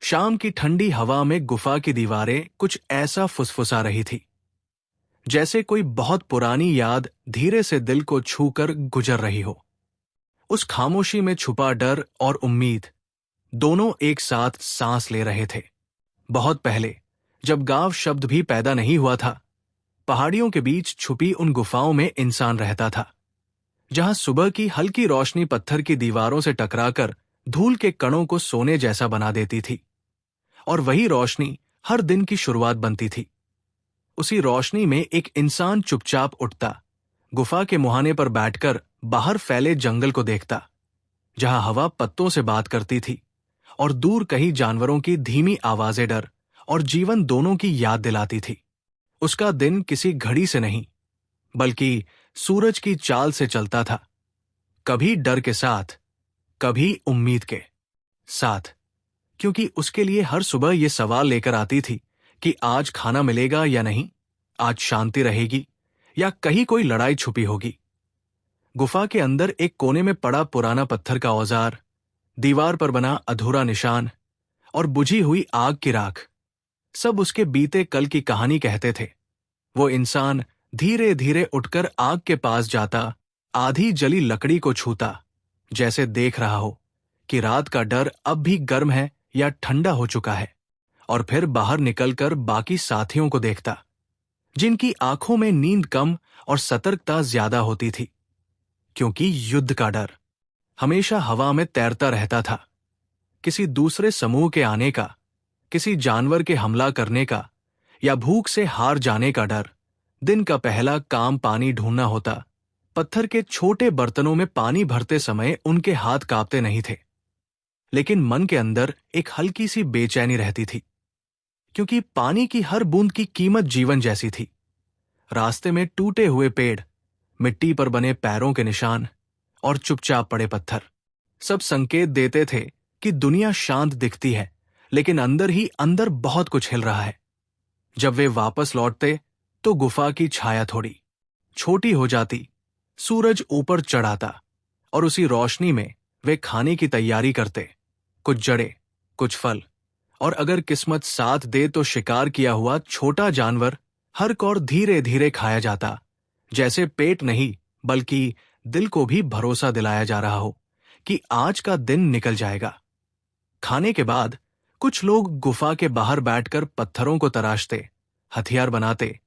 शाम की ठंडी हवा में गुफा की दीवारें कुछ ऐसा फुसफुसा रही थी जैसे कोई बहुत पुरानी याद धीरे से दिल को छूकर गुजर रही हो। उस खामोशी में छुपा डर और उम्मीद दोनों एक साथ सांस ले रहे थे। बहुत पहले, जब गांव शब्द भी पैदा नहीं हुआ था, पहाड़ियों के बीच छुपी उन गुफाओं में इंसान रहता था, जहां सुबह की हल्की रोशनी पत्थर की दीवारों से टकराकर धूल के कणों को सोने जैसा बना देती थी। और वही रोशनी हर दिन की शुरुआत बनती थी। उसी रोशनी में एक इंसान चुपचाप उठता, गुफा के मुहाने पर बैठकर बाहर फैले जंगल को देखता, जहां हवा पत्तों से बात करती थी और दूर कहीं जानवरों की धीमी आवाजें डर और जीवन दोनों की याद दिलाती थी। उसका दिन किसी घड़ी से नहीं, बल्कि सूरज की चाल से चलता था, कभी डर के साथ, कभी उम्मीद के साथ, क्योंकि उसके लिए हर सुबह ये सवाल लेकर आती थी कि आज खाना मिलेगा या नहीं, आज शांति रहेगी या कहीं कोई लड़ाई छुपी होगी। गुफा के अंदर एक कोने में पड़ा पुराना पत्थर का औजार, दीवार पर बना अधूरा निशान और बुझी हुई आग की राख, सब उसके बीते कल की कहानी कहते थे। वो इंसान धीरे धीरे उठकर आग के पास जाता, आधी जली लकड़ी को छूता, जैसे देख रहा हो कि रात का डर अब भी गर्म है या ठंडा हो चुका है, और फिर बाहर निकलकर बाकी साथियों को देखता, जिनकी आंखों में नींद कम और सतर्कता ज्यादा होती थी, क्योंकि युद्ध का डर हमेशा हवा में तैरता रहता था। किसी दूसरे समूह के आने का, किसी जानवर के हमला करने का या भूख से हार जाने का डर। दिन का पहला काम पानी ढूंढना होता। पत्थर के छोटे बर्तनों में पानी भरते समय उनके हाथ कांपते नहीं थे, लेकिन मन के अंदर एक हल्की सी बेचैनी रहती थी, क्योंकि पानी की हर बूंद की कीमत जीवन जैसी थी। रास्ते में टूटे हुए पेड़, मिट्टी पर बने पैरों के निशान और चुपचाप पड़े पत्थर, सब संकेत देते थे कि दुनिया शांत दिखती है, लेकिन अंदर ही अंदर बहुत कुछ हिल रहा है। जब वे वापस लौटते तो गुफा की छाया थोड़ी छोटी हो जाती, सूरज ऊपर चढ़ आता और उसी रोशनी में वे खाने की तैयारी करते, कुछ जड़े, कुछ फल, और अगर किस्मत साथ दे तो शिकार किया हुआ छोटा जानवर हर कौर धीरे धीरे खाया जाता, जैसे पेट नहीं बल्कि दिल को भी भरोसा दिलाया जा रहा हो कि आज का दिन निकल जाएगा। खाने के बाद कुछ लोग गुफा के बाहर बैठकर पत्थरों को तराशते, हथियार बनाते।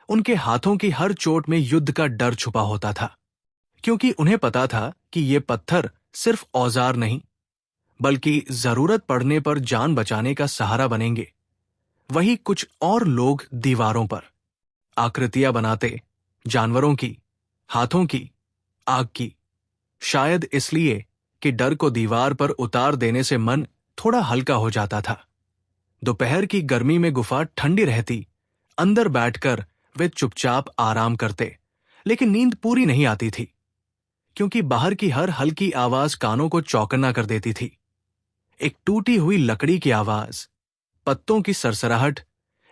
उनके हाथों की हर चोट में युद्ध का डर छुपा होता था, क्योंकि उन्हें पता था कि ये पत्थर सिर्फ औजार नहीं, बल्कि जरूरत पड़ने पर जान बचाने का सहारा बनेंगे। वही कुछ और लोग दीवारों पर आकृतियां बनाते, जानवरों की, हाथों की, आग की, शायद इसलिए कि डर को दीवार पर उतार देने से मन थोड़ा हल्का हो जाता था। दोपहर की गर्मी में गुफा ठंडी रहती, अंदर बैठकर वे चुपचाप आराम करते, लेकिन नींद पूरी नहीं आती थी, क्योंकि बाहर की हर हल्की आवाज कानों को चौकन्ना कर देती थी। एक टूटी हुई लकड़ी की आवाज, पत्तों की सरसराहट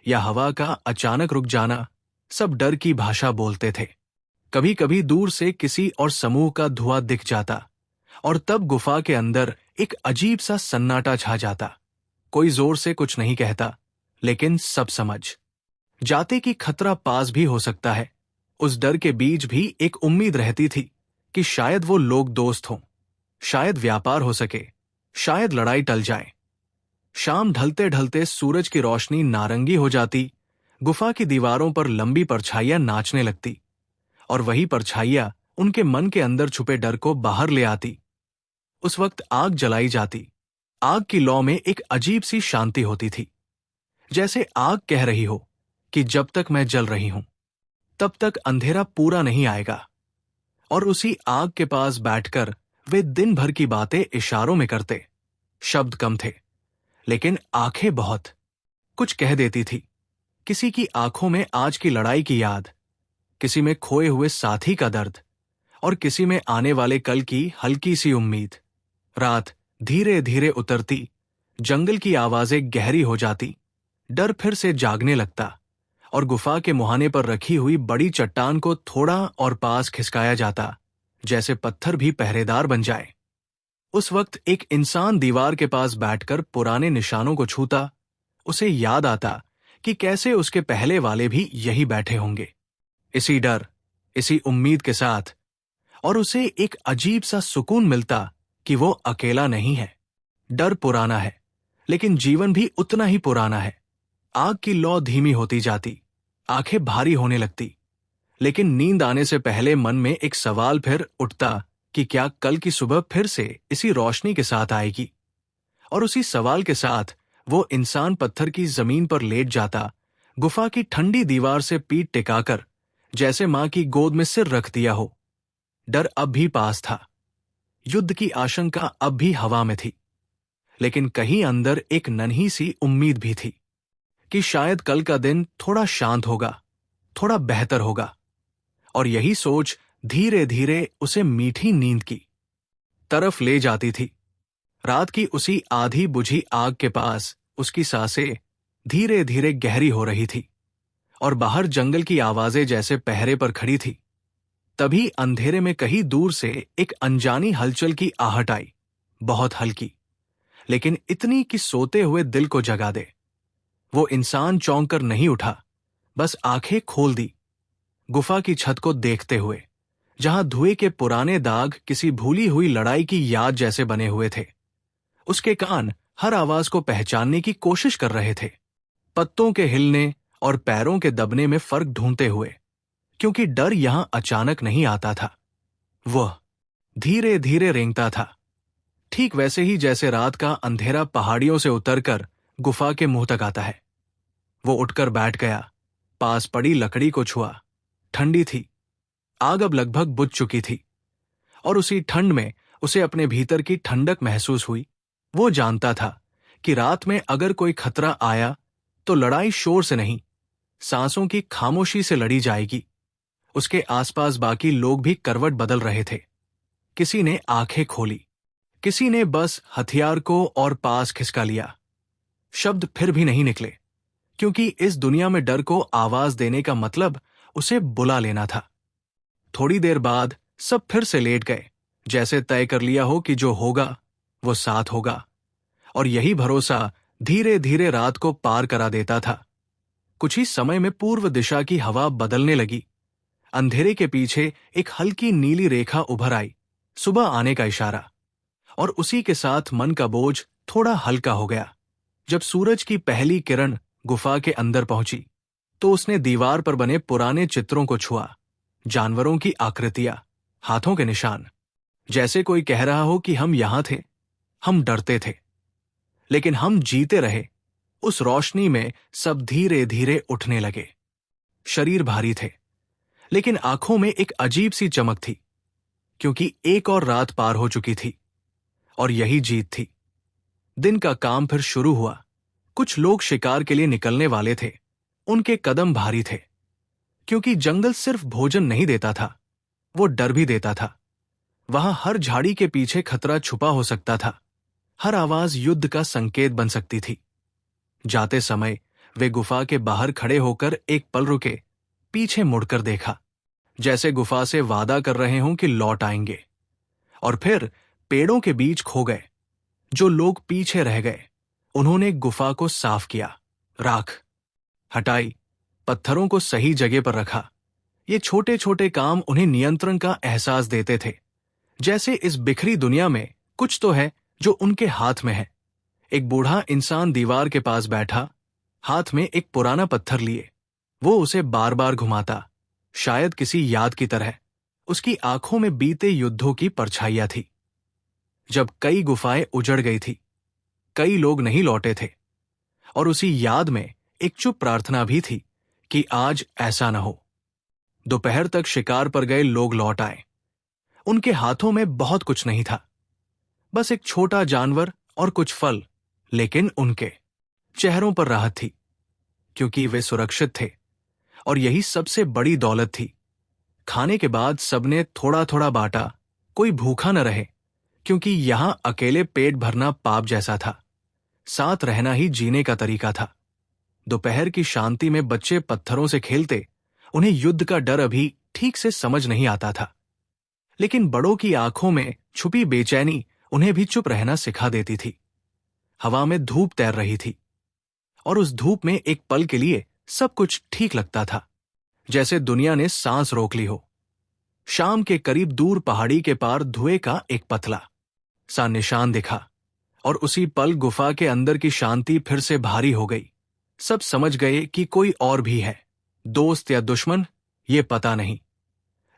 या हवा का अचानक रुक जाना, सब डर की भाषा बोलते थे। कभी कभी दूर से किसी और समूह का धुआं दिख जाता, और तब गुफा के अंदर एक अजीब सा सन्नाटा छा जाता। कोई जोर से कुछ नहीं कहता, लेकिन सब समझ जाते कि खतरा पास भी हो सकता है। उस डर के बीच भी एक उम्मीद रहती थी कि शायद वो लोग दोस्त हों, शायद व्यापार हो सके, शायद लड़ाई टल जाए। शाम ढलते ढलते सूरज की रोशनी नारंगी हो जाती, गुफा की दीवारों पर लंबी परछाइयां नाचने लगती, और वही परछाइयां उनके मन के अंदर छुपे डर को बाहर ले आती। उस वक्त आग जलाई जाती। आग की लौ में एक अजीब सी शांति होती थी, जैसे आग कह रही हो कि जब तक मैं जल रही हूं, तब तक अंधेरा पूरा नहीं आएगा। और उसी आग के पास बैठकर वे दिन भर की बातें इशारों में करते। शब्द कम थे, लेकिन आंखें बहुत कुछ कह देती थी। किसी की आंखों में आज की लड़ाई की याद, किसी में खोए हुए साथी का दर्द, और किसी में आने वाले कल की हल्की सी उम्मीद। रात धीरे धीरे उतरती, जंगल की आवाजें गहरी हो जाती, डर फिर से जागने लगता, और गुफा के मुहाने पर रखी हुई बड़ी चट्टान को थोड़ा और पास खिसकाया जाता, जैसे पत्थर भी पहरेदार बन जाए। उस वक्त एक इंसान दीवार के पास बैठकर पुराने निशानों को छूता, उसे याद आता कि कैसे उसके पहले वाले भी यही बैठे होंगे, इसी डर, इसी उम्मीद के साथ, और उसे एक अजीब सा सुकून मिलता कि वो अकेला नहीं है। डर पुराना है, लेकिन जीवन भी उतना ही पुराना है। आग की लौ धीमी होती जाती, आंखें भारी होने लगती, लेकिन नींद आने से पहले मन में एक सवाल फिर उठता कि क्या कल की सुबह फिर से इसी रोशनी के साथ आएगी। और उसी सवाल के साथ वो इंसान पत्थर की जमीन पर लेट जाता, गुफा की ठंडी दीवार से पीठ टिकाकर, जैसे मां की गोद में सिर रख दिया हो। डर अब भी पास था, युद्ध की आशंका अब भी हवा में थी, लेकिन कहीं अंदर एक नन्ही सी उम्मीद भी थी कि शायद कल का दिन थोड़ा शांत होगा, थोड़ा बेहतर होगा। और यही सोच धीरे धीरे उसे मीठी नींद की तरफ ले जाती थी। रात की उसी आधी बुझी आग के पास उसकी सांसें धीरे धीरे गहरी हो रही थी, और बाहर जंगल की आवाजें जैसे पहरे पर खड़ी थी। तभी अंधेरे में कहीं दूर से एक अनजानी हलचल की आहट आई, बहुत हल्की, लेकिन इतनी कि सोते हुए दिल को जगा दे। वो इंसान चौंक कर नहीं उठा, बस आंखें खोल दी, गुफा की छत को देखते हुए, जहां धुएं के पुराने दाग किसी भूली हुई लड़ाई की याद जैसे बने हुए थे। उसके कान हर आवाज को पहचानने की कोशिश कर रहे थे, पत्तों के हिलने और पैरों के दबने में फर्क ढूंढते हुए, क्योंकि डर यहां अचानक नहीं आता था, वह धीरे धीरे रेंगता था, ठीक वैसे ही जैसे रात का अंधेरा पहाड़ियों से उतरकर गुफा के मुंह तक आता है। वो उठकर बैठ गया, पास पड़ी लकड़ी को छुआ, ठंडी थी, आग अब लगभग बुझ चुकी थी, और उसी ठंड में उसे अपने भीतर की ठंडक महसूस हुई। वो जानता था कि रात में अगर कोई खतरा आया तो लड़ाई शोर से नहीं, सांसों की खामोशी से लड़ी जाएगी। उसके आसपास बाकी लोग भी करवट बदल रहे थे, किसी ने आंखें खोली, किसी ने बस हथियार को और पास खिसका लिया। शब्द फिर भी नहीं निकले, क्योंकि इस दुनिया में डर को आवाज देने का मतलब उसे बुला लेना था। थोड़ी देर बाद सब फिर से लेट गए, जैसे तय कर लिया हो कि जो होगा वो साथ होगा, और यही भरोसा धीरे धीरे रात को पार करा देता था। कुछ ही समय में पूर्व दिशा की हवा बदलने लगी, अंधेरे के पीछे एक हल्की नीली रेखा उभर आई, सुबह आने का इशारा। और उसी के साथ मन का बोझ थोड़ा हल्का हो गया। जब सूरज की पहली किरण गुफा के अंदर पहुंची तो उसने दीवार पर बने पुराने चित्रों को छुआ, जानवरों की आकृतियां, हाथों के निशान, जैसे कोई कह रहा हो कि हम यहां थे, हम डरते थे, लेकिन हम जीते रहे। उस रोशनी में सब धीरे धीरे उठने लगे। शरीर भारी थे, लेकिन आंखों में एक अजीब सी चमक थी, क्योंकि एक और रात पार हो चुकी थी, और यही जीत थी। दिन का काम फिर शुरू हुआ। कुछ लोग शिकार के लिए निकलने वाले थे, उनके कदम भारी थे, क्योंकि जंगल सिर्फ भोजन नहीं देता था, वो डर भी देता था। वहां हर झाड़ी के पीछे खतरा छुपा हो सकता था, हर आवाज युद्ध का संकेत बन सकती थी। जाते समय वे गुफा के बाहर खड़े होकर एक पल रुके, पीछे मुड़कर देखा, जैसे गुफा से वादा कर रहे हों कि लौट आएंगे, और फिर पेड़ों के बीच खो गए। जो लोग पीछे रह गए, उन्होंने गुफा को साफ किया, राख हटाई, पत्थरों को सही जगह पर रखा। ये छोटे छोटे काम उन्हें नियंत्रण का एहसास देते थे, जैसे इस बिखरी दुनिया में कुछ तो है जो उनके हाथ में है। एक बूढ़ा इंसान दीवार के पास बैठा, हाथ में एक पुराना पत्थर लिए। वो उसे बार बार घुमाता, शायद किसी याद की तरह। उसकी आंखों में बीते युद्धों की परछाइयां थी। जब कई गुफाएं उजड़ गई थी, कई लोग नहीं लौटे थे, और उसी याद में एक चुप प्रार्थना भी थी कि आज ऐसा न हो। दोपहर तक शिकार पर गए लोग लौट आए। उनके हाथों में बहुत कुछ नहीं था, बस एक छोटा जानवर और कुछ फल, लेकिन उनके चेहरों पर राहत थी, क्योंकि वे सुरक्षित थे, और यही सबसे बड़ी दौलत थी। खाने के बाद सबने थोड़ा थोड़ा बांटा, कोई भूखा न रहे, क्योंकि यहां अकेले पेट भरना पाप जैसा था, साथ रहना ही जीने का तरीका था। दोपहर की शांति में बच्चे पत्थरों से खेलते, उन्हें युद्ध का डर अभी ठीक से समझ नहीं आता था, लेकिन बड़ों की आंखों में छुपी बेचैनी उन्हें भी चुप रहना सिखा देती थी। हवा में धूप तैर रही थी और उस धूप में एक पल के लिए सब कुछ ठीक लगता था, जैसे दुनिया ने सांस रोक ली हो। शाम के करीब दूर पहाड़ी के पार धुएं का एक पतला सा निशान दिखा और उसी पल गुफा के अंदर की शांति फिर से भारी हो गई। सब समझ गए कि कोई और भी है, दोस्त या दुश्मन, ये पता नहीं,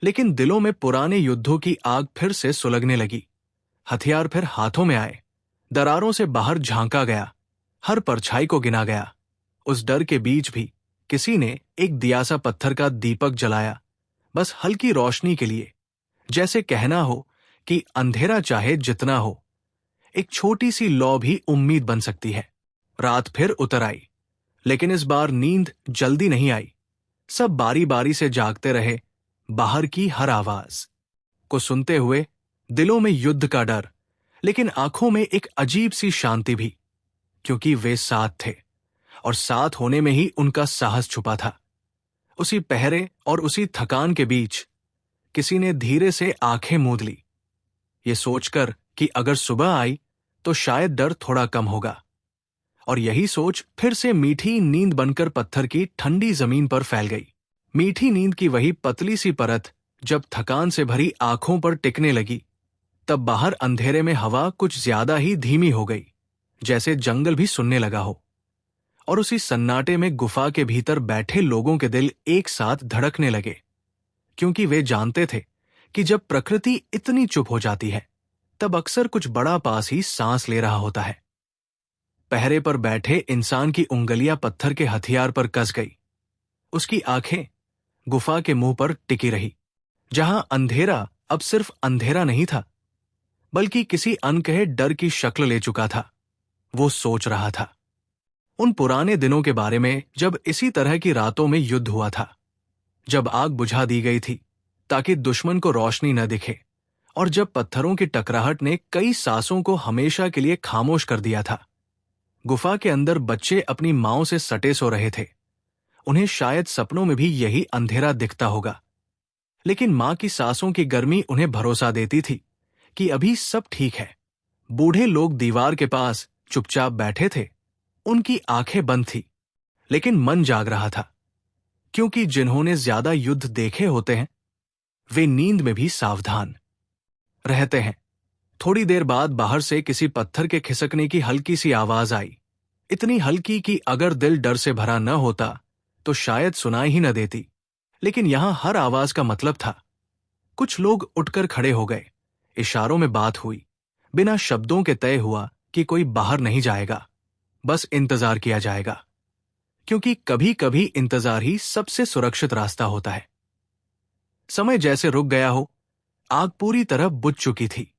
लेकिन दिलों में पुराने युद्धों की आग फिर से सुलगने लगी। हथियार फिर हाथों में आए, दरारों से बाहर झांका गया, हर परछाई को गिना गया। उस डर के बीच भी किसी ने एक दियासा पत्थर का दीपक जलाया, बस हल्की रोशनी के लिए, जैसे कहना हो कि अंधेरा चाहे जितना हो, एक छोटी सी लौ भी उम्मीद बन सकती है। रात फिर उतर आई, लेकिन इस बार नींद जल्दी नहीं आई। सब बारी बारी से जागते रहे, बाहर की हर आवाज को सुनते हुए, दिलों में युद्ध का डर, लेकिन आंखों में एक अजीब सी शांति भी, क्योंकि वे साथ थे और साथ होने में ही उनका साहस छुपा था। उसी पहरे और उसी थकान के बीच किसी ने धीरे से आंखें मूंद ली, ये सोचकर कि अगर सुबह आई तो शायद डर थोड़ा कम होगा। और यही सोच फिर से मीठी नींद बनकर पत्थर की ठंडी जमीन पर फैल गई। मीठी नींद की वही पतली सी परत जब थकान से भरी आंखों पर टिकने लगी, तब बाहर अंधेरे में हवा कुछ ज्यादा ही धीमी हो गई, जैसे जंगल भी सुनने लगा हो। और उसी सन्नाटे में गुफा के भीतर बैठे लोगों के दिल एक साथ धड़कने लगे, क्योंकि वे जानते थे कि जब प्रकृति इतनी चुप हो जाती है, तब अक्सर कुछ बड़ा पास ही सांस ले रहा होता है। पहरे पर बैठे इंसान की उंगलियां पत्थर के हथियार पर कस गई। उसकी आंखें गुफा के मुंह पर टिकी रही, जहां अंधेरा अब सिर्फ अंधेरा नहीं था, बल्कि किसी अनकहे डर की शक्ल ले चुका था। वो सोच रहा था उन पुराने दिनों के बारे में, जब इसी तरह की रातों में युद्ध हुआ था, जब आग बुझा दी गई थी ताकि दुश्मन को रोशनी न दिखे, और जब पत्थरों की टकराहट ने कई सांसों को हमेशा के लिए खामोश कर दिया था। गुफा के अंदर बच्चे अपनी मांओं से सटे सो रहे थे। उन्हें शायद सपनों में भी यही अंधेरा दिखता होगा, लेकिन मां की सांसों की गर्मी उन्हें भरोसा देती थी कि अभी सब ठीक है। बूढ़े लोग दीवार के पास चुपचाप बैठे थे, उनकी आंखें बंद थी, लेकिन मन जाग रहा था, क्योंकि जिन्होंने ज्यादा युद्ध देखे होते हैं, वे नींद में भी सावधान रहते हैं। थोड़ी देर बाद बाहर से किसी पत्थर के खिसकने की हल्की सी आवाज आई, इतनी हल्की कि अगर दिल डर से भरा न होता तो शायद सुनाई ही न देती, लेकिन यहां हर आवाज का मतलब था। कुछ लोग उठकर खड़े हो गए, इशारों में बात हुई, बिना शब्दों के तय हुआ कि कोई बाहर नहीं जाएगा, बस इंतजार किया जाएगा, क्योंकि कभी कभी इंतजार ही सबसे सुरक्षित रास्ता होता है। समय जैसे रुक गया हो, आग पूरी तरह बुझ चुकी थी,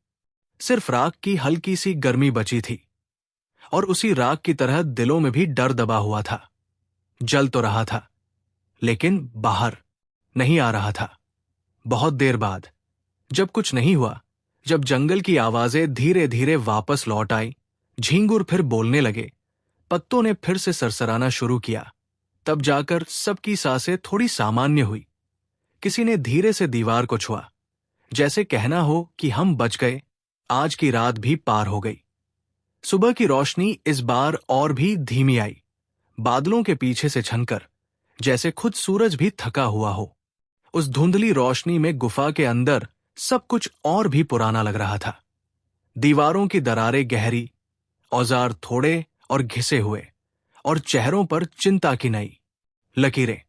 सिर्फ राख की हल्की सी गर्मी बची थी, और उसी राख की तरह दिलों में भी डर दबा हुआ था। जल तो रहा था, लेकिन बाहर नहीं आ रहा था। बहुत देर बाद, जब कुछ नहीं हुआ, जब जंगल की आवाजें धीरे धीरे वापस लौट आई, झींगुर फिर बोलने लगे, पत्तों ने फिर से सरसराना शुरू किया, तब जाकर सबकी सांसें थोड़ी सामान्य हुई। किसी ने धीरे से दीवार को छुआ, जैसे कहना हो कि हम बच गए, आज की रात भी पार हो गई। सुबह की रोशनी इस बार और भी धीमी आई, बादलों के पीछे से छनकर, जैसे खुद सूरज भी थका हुआ हो। उस धुंधली रोशनी में गुफा के अंदर सब कुछ और भी पुराना लग रहा था। दीवारों की दरारें गहरी, औजार थोड़े और घिसे हुए, और चेहरों पर चिंता की नई लकीरें।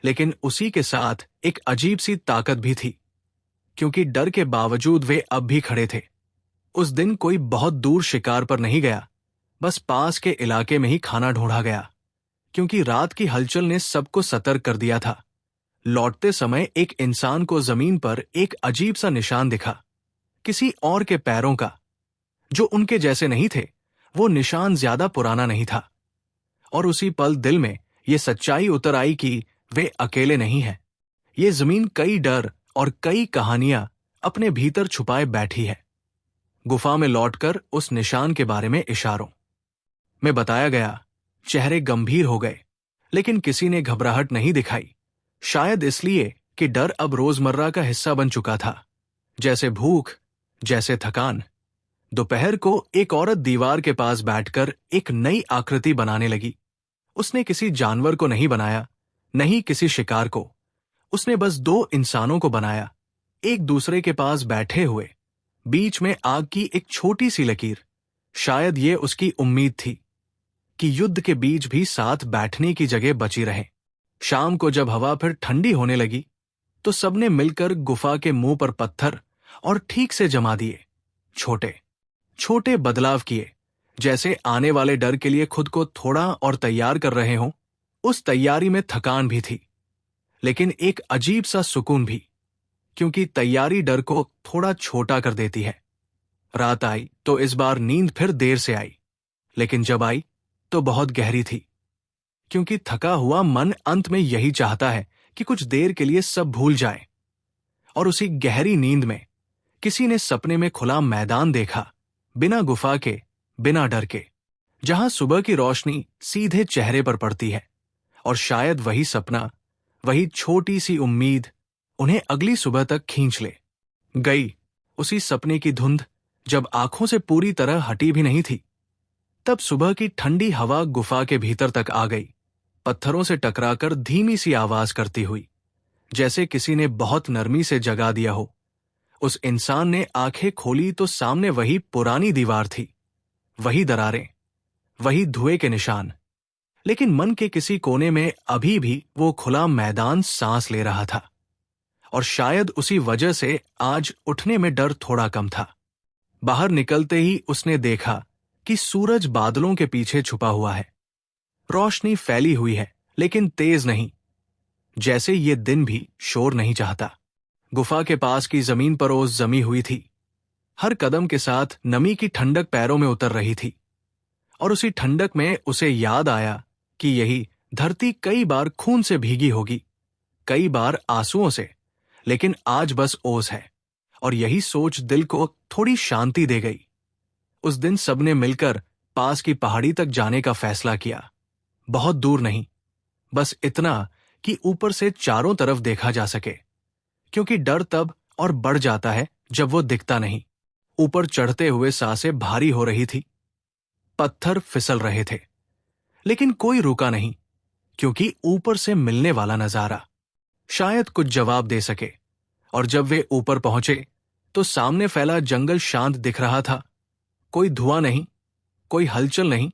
लेकिन उसी के साथ एक अजीब सी ताकत भी थी, क्योंकि डर के बावजूद वे अब भी खड़े थे। उस दिन कोई बहुत दूर शिकार पर नहीं गया, बस पास के इलाके में ही खाना ढूंढा गया, क्योंकि रात की हलचल ने सबको सतर्क कर दिया था। लौटते समय एक इंसान को जमीन पर एक अजीब सा निशान दिखा, किसी और के पैरों का, जो उनके जैसे नहीं थे। वो निशान ज्यादा पुराना नहीं था, और उसी पल दिल में ये सच्चाई उतर आई कि वे अकेले नहीं हैं। ये जमीन कई डर और कई कहानियां अपने भीतर छुपाए बैठी है। गुफा में लौटकर उस निशान के बारे में इशारों में बताया गया। चेहरे गंभीर हो गए, लेकिन किसी ने घबराहट नहीं दिखाई, शायद इसलिए कि डर अब रोजमर्रा का हिस्सा बन चुका था, जैसे भूख, जैसे थकान। दोपहर को एक औरत दीवार के पास बैठकर एक नई आकृति बनाने लगी। उसने किसी जानवर को नहीं बनाया, नहीं किसी शिकार को। उसने बस दो इंसानों को बनाया, एक दूसरे के पास बैठे हुए, बीच में आग की एक छोटी सी लकीर। शायद ये उसकी उम्मीद थी कि युद्ध के बीच भी साथ बैठने की जगह बची रहे। शाम को जब हवा फिर ठंडी होने लगी तो सबने मिलकर गुफा के मुंह पर पत्थर और ठीक से जमा दिए। छोटे छोटे बदलाव किए, जैसे आने वाले डर के लिए खुद को थोड़ा और तैयार कर रहे हों। उस तैयारी में थकान भी थी, लेकिन एक अजीब सा सुकून भी, क्योंकि तैयारी डर को थोड़ा छोटा कर देती है। रात आई तो इस बार नींद फिर देर से आई, लेकिन जब आई तो बहुत गहरी थी, क्योंकि थका हुआ मन अंत में यही चाहता है कि कुछ देर के लिए सब भूल जाए। और उसी गहरी नींद में किसी ने सपने में खुला मैदान देखा, बिना गुफा के, बिना डर के, जहां सुबह की रोशनी सीधे चेहरे पर पड़ती है। और शायद वही सपना, वही छोटी सी उम्मीद उन्हें अगली सुबह तक खींच ले गई। उसी सपने की धुंध जब आंखों से पूरी तरह हटी भी नहीं थी, तब सुबह की ठंडी हवा गुफा के भीतर तक आ गई, पत्थरों से टकराकर धीमी सी आवाज करती हुई, जैसे किसी ने बहुत नरमी से जगा दिया हो। उस इंसान ने आंखें खोली तो सामने वही पुरानी दीवार थी, वही दरारें, वही धुएं के निशान। लेकिन मन के किसी कोने में अभी भी वो खुला मैदान सांस ले रहा था। और शायद उसी वजह से आज उठने में डर थोड़ा कम था। बाहर निकलते ही उसने देखा कि सूरज बादलों के पीछे छुपा हुआ है। रोशनी फैली हुई है, लेकिन तेज नहीं, जैसे ये दिन भी शोर नहीं चाहता। गुफा के पास की जमीन पर ओस जमी हुई थी। हर कदम के साथ नमी की ठंडक पैरों में उतर रही थी। और उसी ठंडक में उसे याद आया कि यही धरती कई बार खून से भीगी होगी, कई बार आंसुओं से, लेकिन आज बस ओस है। और यही सोच दिल को थोड़ी शांति दे गई। उस दिन सबने मिलकर पास की पहाड़ी तक जाने का फैसला किया। बहुत दूर नहीं, बस इतना कि ऊपर से चारों तरफ देखा जा सके, क्योंकि डर तब और बढ़ जाता है जब वो दिखता नहीं। ऊपर चढ़ते हुए सांसें भारी हो रही थी, पत्थर फिसल रहे थे, लेकिन कोई रुका नहीं, क्योंकि ऊपर से मिलने वाला नजारा शायद कुछ जवाब दे सके। और जब वे ऊपर पहुंचे तो सामने फैला जंगल शांत दिख रहा था। कोई धुआं नहीं, कोई हलचल नहीं,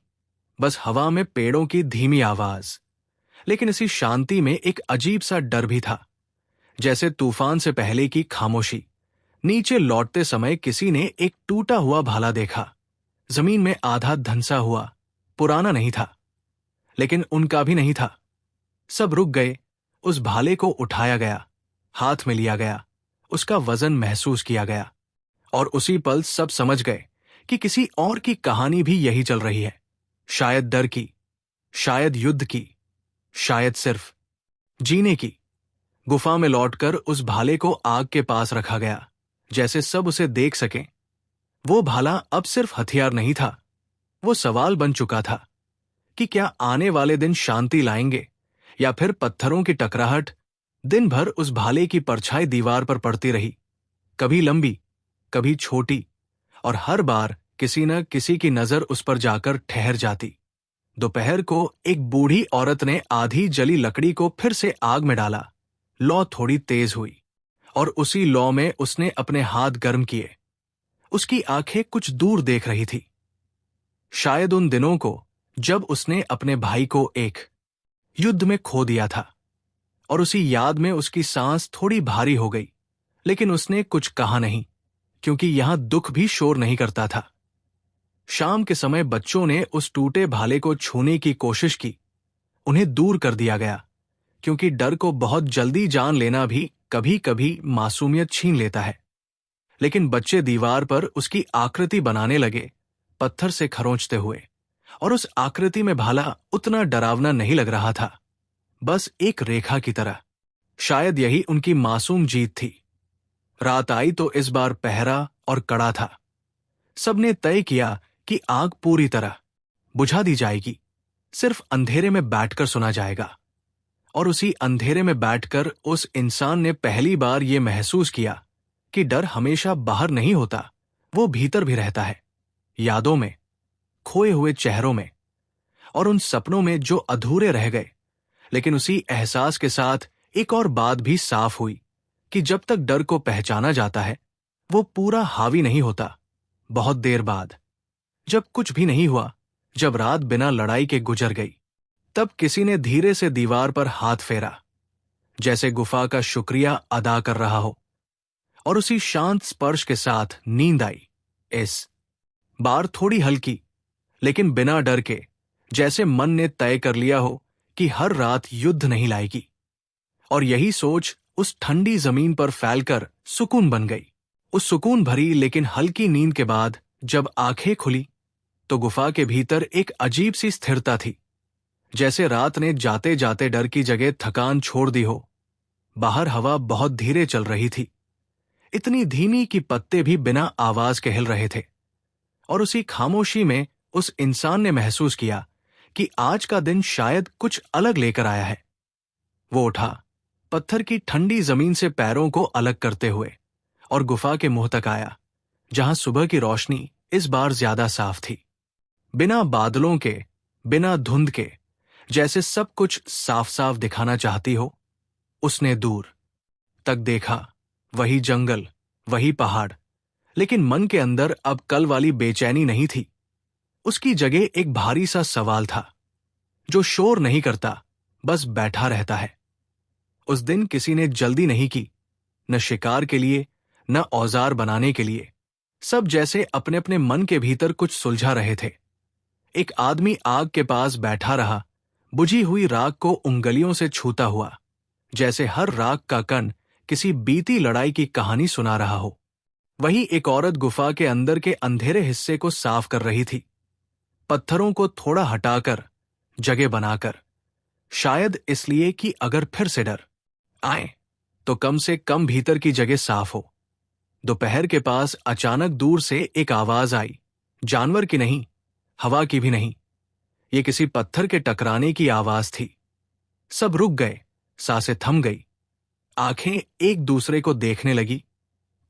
बस हवा में पेड़ों की धीमी आवाज। लेकिन इसी शांति में एक अजीब सा डर भी था, जैसे तूफान से पहले की खामोशी। नीचे लौटते समय किसी ने एक टूटा हुआ भाला देखा, जमीन में आधा धंसा हुआ, पुराना नहीं था, लेकिन उनका भी नहीं था। सब रुक गए। उस भाले को उठाया गया, हाथ में लिया गया, उसका वजन महसूस किया गया। और उसी पल सब समझ गए कि किसी और की कहानी भी यही चल रही है। शायद डर की, शायद युद्ध की, शायद सिर्फ जीने की। गुफा में लौटकर उस भाले को आग के पास रखा गया, जैसे सब उसे देख सकें। वो भाला अब सिर्फ हथियार नहीं था, वो सवाल बन चुका था कि क्या आने वाले दिन शांति लाएंगे, या फिर पत्थरों की टकराहट। दिन भर उस भाले की परछाई दीवार पर पड़ती रही, कभी लंबी, कभी छोटी, और हर बार किसी न किसी की नजर उस पर जाकर ठहर जाती। दोपहर को एक बूढ़ी औरत ने आधी जली लकड़ी को फिर से आग में डाला। लौ थोड़ी तेज हुई, और उसी लौ में उसने अपने हाथ गर्म किए। उसकी आंखें कुछ दूर देख रही थी, शायद उन दिनों को जब उसने अपने भाई को एक युद्ध में खो दिया था। और उसी याद में उसकी सांस थोड़ी भारी हो गई, लेकिन उसने कुछ कहा नहीं, क्योंकि यहां दुख भी शोर नहीं करता था। शाम के समय बच्चों ने उस टूटे भाले को छूने की कोशिश की। उन्हें दूर कर दिया गया, क्योंकि डर को बहुत जल्दी जान लेना भी कभी कभी मासूमियत छीन लेता है। लेकिन बच्चे दीवार पर उसकी आकृति बनाने लगे, पत्थर से खरोंचते हुए। और उस आकृति में भाला उतना डरावना नहीं लग रहा था, बस एक रेखा की तरह। शायद यही उनकी मासूम जीत थी। रात आई तो इस बार पहरा और कड़ा था। सबने तय किया कि आग पूरी तरह बुझा दी जाएगी, सिर्फ अंधेरे में बैठकर सुना जाएगा। और उसी अंधेरे में बैठकर उस इंसान ने पहली बार यह महसूस किया कि डर हमेशा बाहर नहीं होता, वो भीतर भी रहता है। यादों में, खोए हुए चेहरों में और उन सपनों में जो अधूरे रह गए। लेकिन उसी एहसास के साथ एक और बात भी साफ हुई कि जब तक डर को पहचाना जाता है, वो पूरा हावी नहीं होता। बहुत देर बाद, जब कुछ भी नहीं हुआ, जब रात बिना लड़ाई के गुजर गई, तब किसी ने धीरे से दीवार पर हाथ फेरा, जैसे गुफा का शुक्रिया अदा कर रहा हो। और उसी शांत स्पर्श के साथ नींद आई, इस बार थोड़ी हल्की, लेकिन बिना डर के, जैसे मन ने तय कर लिया हो कि हर रात युद्ध नहीं लाएगी। और यही सोच उस ठंडी जमीन पर फैलकर सुकून बन गई। उस सुकून भरी लेकिन हल्की नींद के बाद जब आंखें खुली, तो गुफा के भीतर एक अजीब सी स्थिरता थी, जैसे रात ने जाते जाते डर की जगह थकान छोड़ दी हो। बाहर हवा बहुत धीरे चल रही थी, इतनी धीमी कि पत्ते भी बिना आवाज के हिल रहे थे। और उसी खामोशी में उस इंसान ने महसूस किया कि आज का दिन शायद कुछ अलग लेकर आया है। वो उठा, पत्थर की ठंडी जमीन से पैरों को अलग करते हुए, और गुफा के मुंह तक आया, जहां सुबह की रोशनी इस बार ज्यादा साफ थी। बिना बादलों के, बिना धुंध के, जैसे सब कुछ साफ साफ दिखाना चाहती हो। उसने दूर तक देखा, वही जंगल, वही पहाड़, लेकिन मन के अंदर अब कल वाली बेचैनी नहीं थी। उसकी जगह एक भारी सा सवाल था, जो शोर नहीं करता, बस बैठा रहता है। उस दिन किसी ने जल्दी नहीं की, न शिकार के लिए, न औजार बनाने के लिए। सब जैसे अपने अपने मन के भीतर कुछ सुलझा रहे थे। एक आदमी आग के पास बैठा रहा, बुझी हुई राख को उंगलियों से छूता हुआ, जैसे हर राख का कण किसी बीती लड़ाई की कहानी सुना रहा हो। वही एक औरत गुफा के अंदर के अंधेरे हिस्से को साफ कर रही थी, पत्थरों को थोड़ा हटाकर, जगह बनाकर, शायद इसलिए कि अगर फिर से डर आए तो कम से कम भीतर की जगह साफ हो। दोपहर के पास अचानक दूर से एक आवाज आई, जानवर की नहीं, हवा की भी नहीं, ये किसी पत्थर के टकराने की आवाज थी। सब रुक गए, सांसें थम गई, आंखें एक दूसरे को देखने लगी।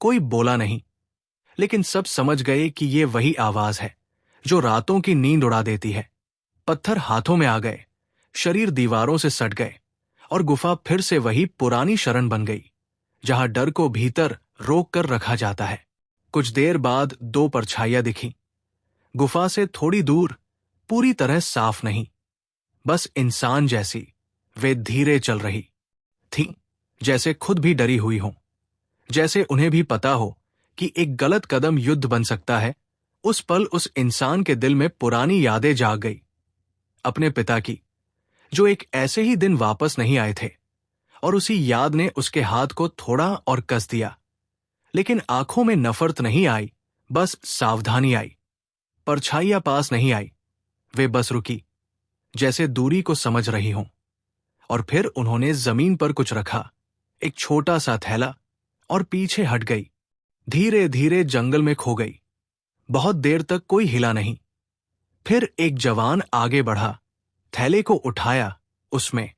कोई बोला नहीं, लेकिन सब समझ गए कि ये वही आवाज है जो रातों की नींद उड़ा देती है। पत्थर हाथों में आ गए, शरीर दीवारों से सट गए, और गुफा फिर से वही पुरानी शरण बन गई, जहां डर को भीतर रोक कर रखा जाता है। कुछ देर बाद दो परछाइयां दिखीं, गुफा से थोड़ी दूर, पूरी तरह साफ नहीं, बस इंसान जैसी। वे धीरे चल रही थीं, जैसे खुद भी डरी हुई हों, जैसे उन्हें भी पता हो कि एक गलत कदम युद्ध बन सकता है। उस पल उस इंसान के दिल में पुरानी यादें जाग गई, अपने पिता की, जो एक ऐसे ही दिन वापस नहीं आए थे। और उसी याद ने उसके हाथ को थोड़ा और कस दिया, लेकिन आंखों में नफरत नहीं आई, बस सावधानी आई। परछाइयां पास नहीं आई, वे बस रुकी, जैसे दूरी को समझ रही हों। और फिर उन्होंने जमीन पर कुछ रखा, एक छोटा सा थैला, और पीछे हट गई, धीरे धीरे जंगल में खो गई। बहुत देर तक कोई हिला नहीं। फिर एक जवान आगे बढ़ा, थैले को उठाया, उसमें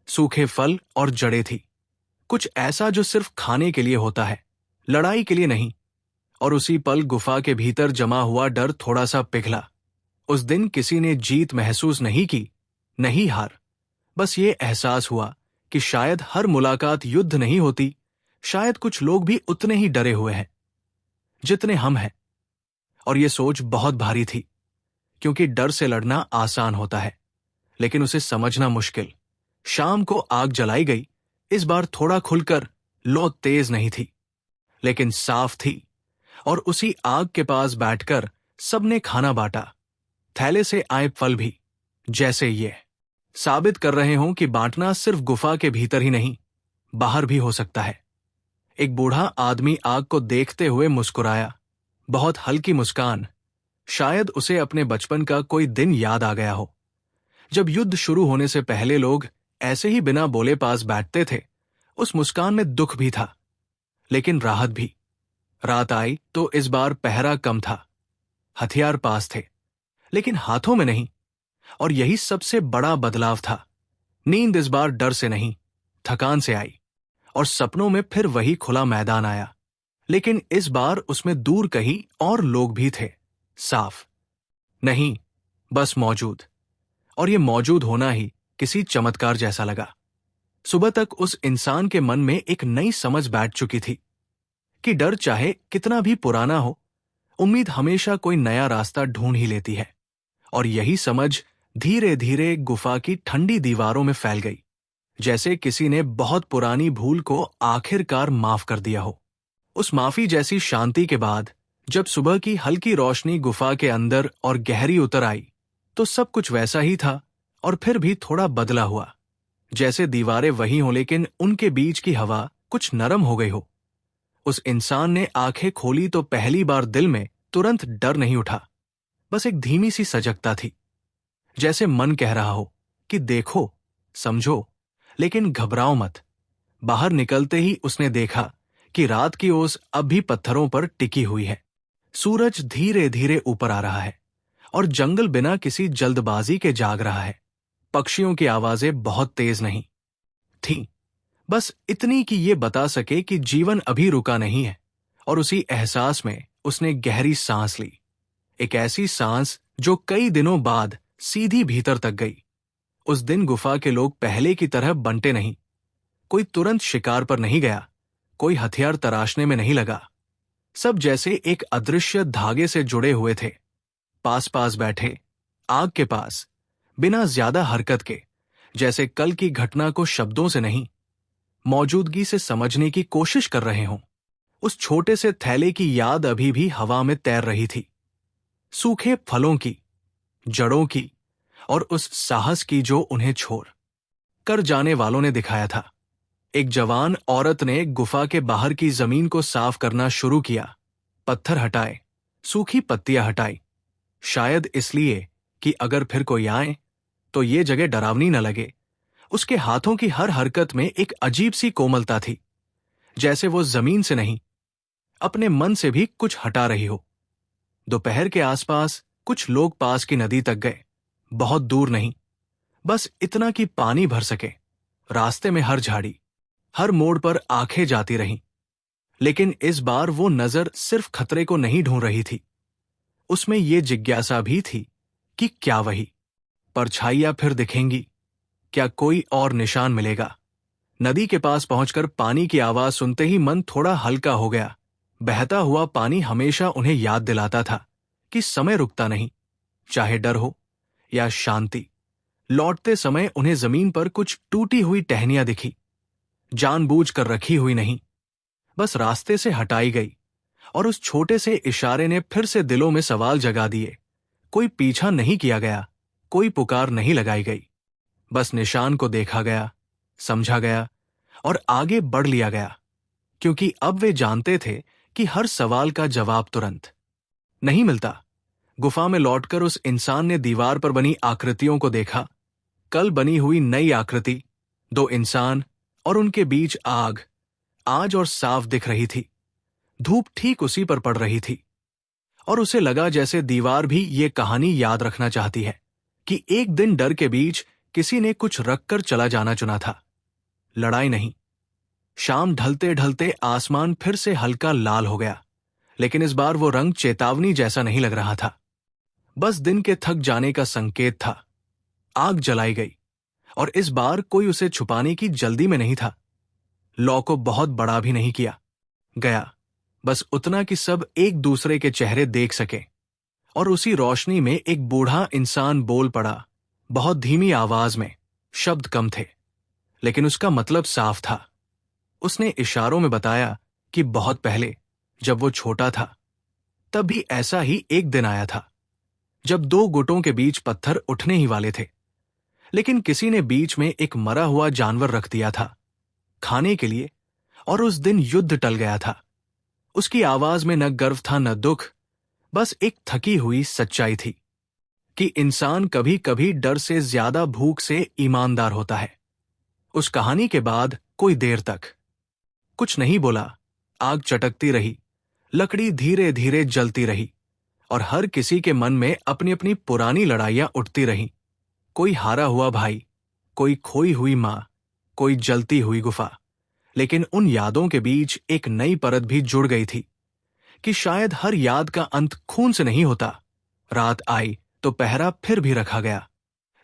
सूखे फल और जड़ें थी, कुछ ऐसा जो सिर्फ खाने के लिए होता है, लड़ाई के लिए नहीं। और उसी पल गुफा के भीतर जमा हुआ डर थोड़ा सा पिघला। उस दिन किसी ने जीत महसूस नहीं की, नहीं हार, बस ये एहसास हुआ कि शायद हर मुलाकात युद्ध नहीं होती, शायद कुछ लोग भी उतने ही डरे हुए हैं जितने हम हैं। और ये सोच बहुत भारी थी, क्योंकि डर से लड़ना आसान होता है, लेकिन उसे समझना मुश्किल। शाम को आग जलाई गई, इस बार थोड़ा खुलकर। लौ तेज नहीं थी, लेकिन साफ थी। और उसी आग के पास बैठकर सबने खाना बांटा, थैले से आए फल भी, जैसे ये साबित कर रहे हों कि बांटना सिर्फ गुफा के भीतर ही नहीं, बाहर भी हो सकता है। एक बूढ़ा आदमी आग को देखते हुए मुस्कुराया, बहुत हल्की मुस्कान। शायद उसे अपने बचपन का कोई दिन याद आ गया हो, जब युद्ध शुरू होने से पहले लोग ऐसे ही बिना बोले पास बैठते थे। उस मुस्कान में दुख भी था, लेकिन राहत भी। रात आई तो इस बार पहरा कम था, हथियार पास थे, लेकिन हाथों में नहीं। और यही सबसे बड़ा बदलाव था। नींद इस बार डर से नहीं, थकान से आई। और सपनों में फिर वही खुला मैदान आया, लेकिन इस बार उसमें दूर कहीं और लोग भी थे, साफ नहीं, बस मौजूद। और ये मौजूद होना ही किसी चमत्कार जैसा लगा। सुबह तक उस इंसान के मन में एक नई समझ बैठ चुकी थी कि डर चाहे कितना भी पुराना हो, उम्मीद हमेशा कोई नया रास्ता ढूंढ ही लेती है। और यही समझ धीरे धीरे गुफा की ठंडी दीवारों में फैल गई, जैसे किसी ने बहुत पुरानी भूल को आखिरकार माफ कर दिया हो। उस माफी जैसी शांति के बाद जब सुबह की हल्की रोशनी गुफा के अंदर और गहरी उतर आई, तो सब कुछ वैसा ही था, और फिर भी थोड़ा बदला हुआ। जैसे दीवारें वही हों, लेकिन उनके बीच की हवा कुछ नरम हो गई हो। उस इंसान ने आंखें खोली तो पहली बार दिल में तुरंत डर नहीं उठा, बस एक धीमी सी सजगता थी। जैसे मन कह रहा हो कि देखो, समझो, लेकिन घबराओ मत। बाहर निकलते ही उसने देखा कि रात की ओस अब भी पत्थरों पर टिकी हुई है। सूरज धीरे धीरे ऊपर आ रहा है और जंगल बिना किसी जल्दबाजी के जाग रहा है। पक्षियों की आवाजें बहुत तेज नहीं थीं, बस इतनी कि ये बता सके कि जीवन अभी रुका नहीं है। और उसी एहसास में उसने गहरी सांस ली, एक ऐसी सांस जो कई दिनों बाद सीधी भीतर तक गई। उस दिन गुफा के लोग पहले की तरह बंटे नहीं। कोई तुरंत शिकार पर नहीं गया, कोई हथियार तराशने में नहीं लगा। सब जैसे एक अदृश्य धागे से जुड़े हुए थे, पास पास बैठे, आग के पास, बिना ज्यादा हरकत के, जैसे कल की घटना को शब्दों से नहीं, मौजूदगी से समझने की कोशिश कर रहे हों। उस छोटे से थैले की याद अभी भी हवा में तैर रही थी, सूखे फलों की, जड़ों की, और उस साहस की जो उन्हें छोड़ कर जाने वालों ने दिखाया था। एक जवान औरत ने गुफा के बाहर की जमीन को साफ करना शुरू किया, पत्थर हटाए, सूखी पत्तियां हटाई, शायद इसलिए कि अगर फिर कोई आए तो ये जगह डरावनी न लगे। उसके हाथों की हर हरकत में एक अजीब सी कोमलता थी, जैसे वो जमीन से नहीं, अपने मन से भी कुछ हटा रही हो। दोपहर के आसपास कुछ लोग पास की नदी तक गए, बहुत दूर नहीं, बस इतना कि पानी भर सके। रास्ते में हर झाड़ी, हर मोड़ पर आंखें जाती रहीं, लेकिन इस बार वो नजर सिर्फ खतरे को नहीं ढूंढ रही थी, उसमें ये जिज्ञासा भी थी कि क्या वही परछाइयां फिर दिखेंगी, क्या कोई और निशान मिलेगा। नदी के पास पहुंचकर पानी की आवाज सुनते ही मन थोड़ा हल्का हो गया। बहता हुआ पानी हमेशा उन्हें याद दिलाता था कि समय रुकता नहीं, चाहे डर हो या शांति। लौटते समय उन्हें जमीन पर कुछ टूटी हुई टहनियां दिखी, जानबूझकर रखी हुई नहीं, बस रास्ते से हटाई गई। और उस छोटे से इशारे ने फिर से दिलों में सवाल जगा दिए। कोई पीछा नहीं किया गया, कोई पुकार नहीं लगाई गई, बस निशान को देखा गया, समझा गया और आगे बढ़ लिया गया, क्योंकि अब वे जानते थे कि हर सवाल का जवाब तुरंत नहीं मिलता। गुफा में लौटकर उस इंसान ने दीवार पर बनी आकृतियों को देखा, कल बनी हुई नई आकृति, दो इंसान और उनके बीच आग, आज और साफ दिख रही थी। धूप ठीक उसी पर पड़ रही थी, और उसे लगा जैसे दीवार भी ये कहानी याद रखना चाहती है कि एक दिन डर के बीच किसी ने कुछ रखकर चला जाना चुना था, लड़ाई नहीं। शाम ढलते ढलते आसमान फिर से हल्का लाल हो गया, लेकिन इस बार वो रंग चेतावनी जैसा नहीं लग रहा था, बस दिन के थक जाने का संकेत था। आग जलाई गई, और इस बार कोई उसे छुपाने की जल्दी में नहीं था। लौ को बहुत बड़ा भी नहीं किया गया, बस उतना कि सब एक दूसरे के चेहरे देख सके। और उसी रोशनी में एक बूढ़ा इंसान बोल पड़ा, बहुत धीमी आवाज में, शब्द कम थे, लेकिन उसका मतलब साफ था। उसने इशारों में बताया कि बहुत पहले, जब वो छोटा था, तब भी ऐसा ही एक दिन आया था, जब दो गुटों के बीच पत्थर उठने ही वाले थे, लेकिन किसी ने बीच में एक मरा हुआ जानवर रख दिया था खाने के लिए, और उस दिन युद्ध टल गया था। उसकी आवाज में न गर्व था न दुख, बस एक थकी हुई सच्चाई थी कि इंसान कभी कभी डर से ज्यादा भूख से ईमानदार होता है। उस कहानी के बाद कोई देर तक कुछ नहीं बोला। आग चटकती रही, लकड़ी धीरे धीरे जलती रही, और हर किसी के मन में अपनी अपनी पुरानी लड़ाइयां उठती रहीं। कोई हारा हुआ भाई, कोई खोई हुई मां, कोई जलती हुई गुफा। लेकिन उन यादों के बीच एक नई परत भी जुड़ गई थी कि शायद हर याद का अंत खून से नहीं होता, रात आई तो पहरा फिर भी रखा गया,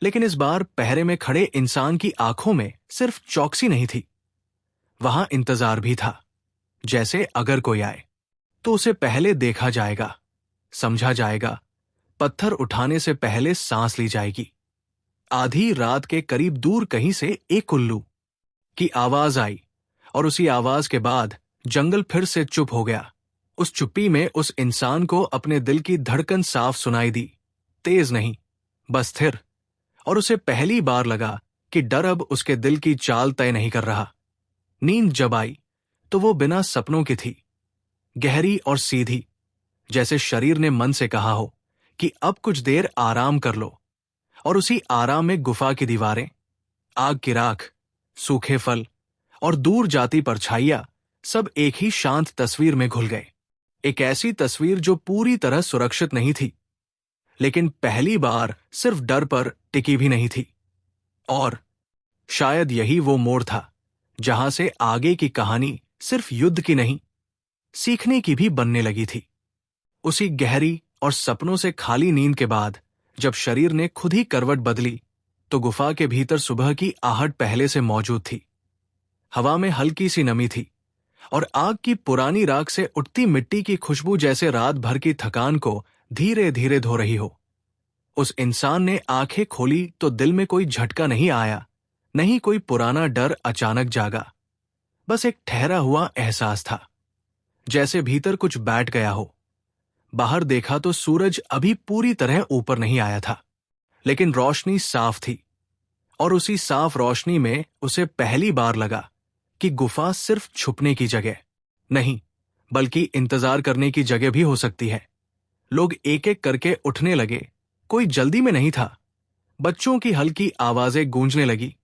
लेकिन इस बार पहरे में खड़े इंसान की आंखों में सिर्फ चौकसी नहीं थी, वहां इंतजार भी था। जैसे अगर कोई आए तो उसे पहले देखा जाएगा, समझा जाएगा, पत्थर उठाने से पहले सांस ली जाएगी। आधी रात के करीब दूर कहीं से एक उल्लू की आवाज आई, और उसी आवाज के बाद जंगल फिर से चुप हो गया। उस चुप्पी में उस इंसान को अपने दिल की धड़कन साफ सुनाई दी, तेज नहीं, बस स्थिर। और उसे पहली बार लगा कि डर अब उसके दिल की चाल तय नहीं कर रहा। नींद जब आई तो वो बिना सपनों की थी, गहरी और सीधी, जैसे शरीर ने मन से कहा हो कि अब कुछ देर आराम कर लो। और उसी आराम में गुफा की दीवारें, आग की राख, सूखे फल और दूर जाती परछाइयां सब एक ही शांत तस्वीर में घुल गए। एक ऐसी तस्वीर जो पूरी तरह सुरक्षित नहीं थी, लेकिन पहली बार सिर्फ डर पर टिकी भी नहीं थी। और शायद यही वो मोड़ था जहां से आगे की कहानी सिर्फ युद्ध की नहीं, सीखने की भी बनने लगी थी। उसी गहरी और सपनों से खाली नींद के बाद जब शरीर ने खुद ही करवट बदली तो गुफा के भीतर सुबह की आहट पहले से मौजूद थी। हवा में हल्की सी नमी थी, और आग की पुरानी राख से उठती मिट्टी की खुशबू जैसे रात भर की थकान को धीरे धीरे धो रही हो। उस इंसान ने आंखें खोली तो दिल में कोई झटका नहीं आया, नहीं कोई पुराना डर अचानक जागा। बस एक ठहरा हुआ एहसास था, जैसे भीतर कुछ बैठ गया हो। बाहर देखा तो सूरज अभी पूरी तरह ऊपर नहीं आया था, लेकिन रोशनी साफ थी। और उसी साफ रोशनी में उसे पहली बार लगा कि गुफा सिर्फ छुपने की जगह नहीं, बल्कि इंतजार करने की जगह भी हो सकती है। लोग एक एक करके उठने लगे, कोई जल्दी में नहीं था। बच्चों की हल्की आवाजें गूंजने लगी,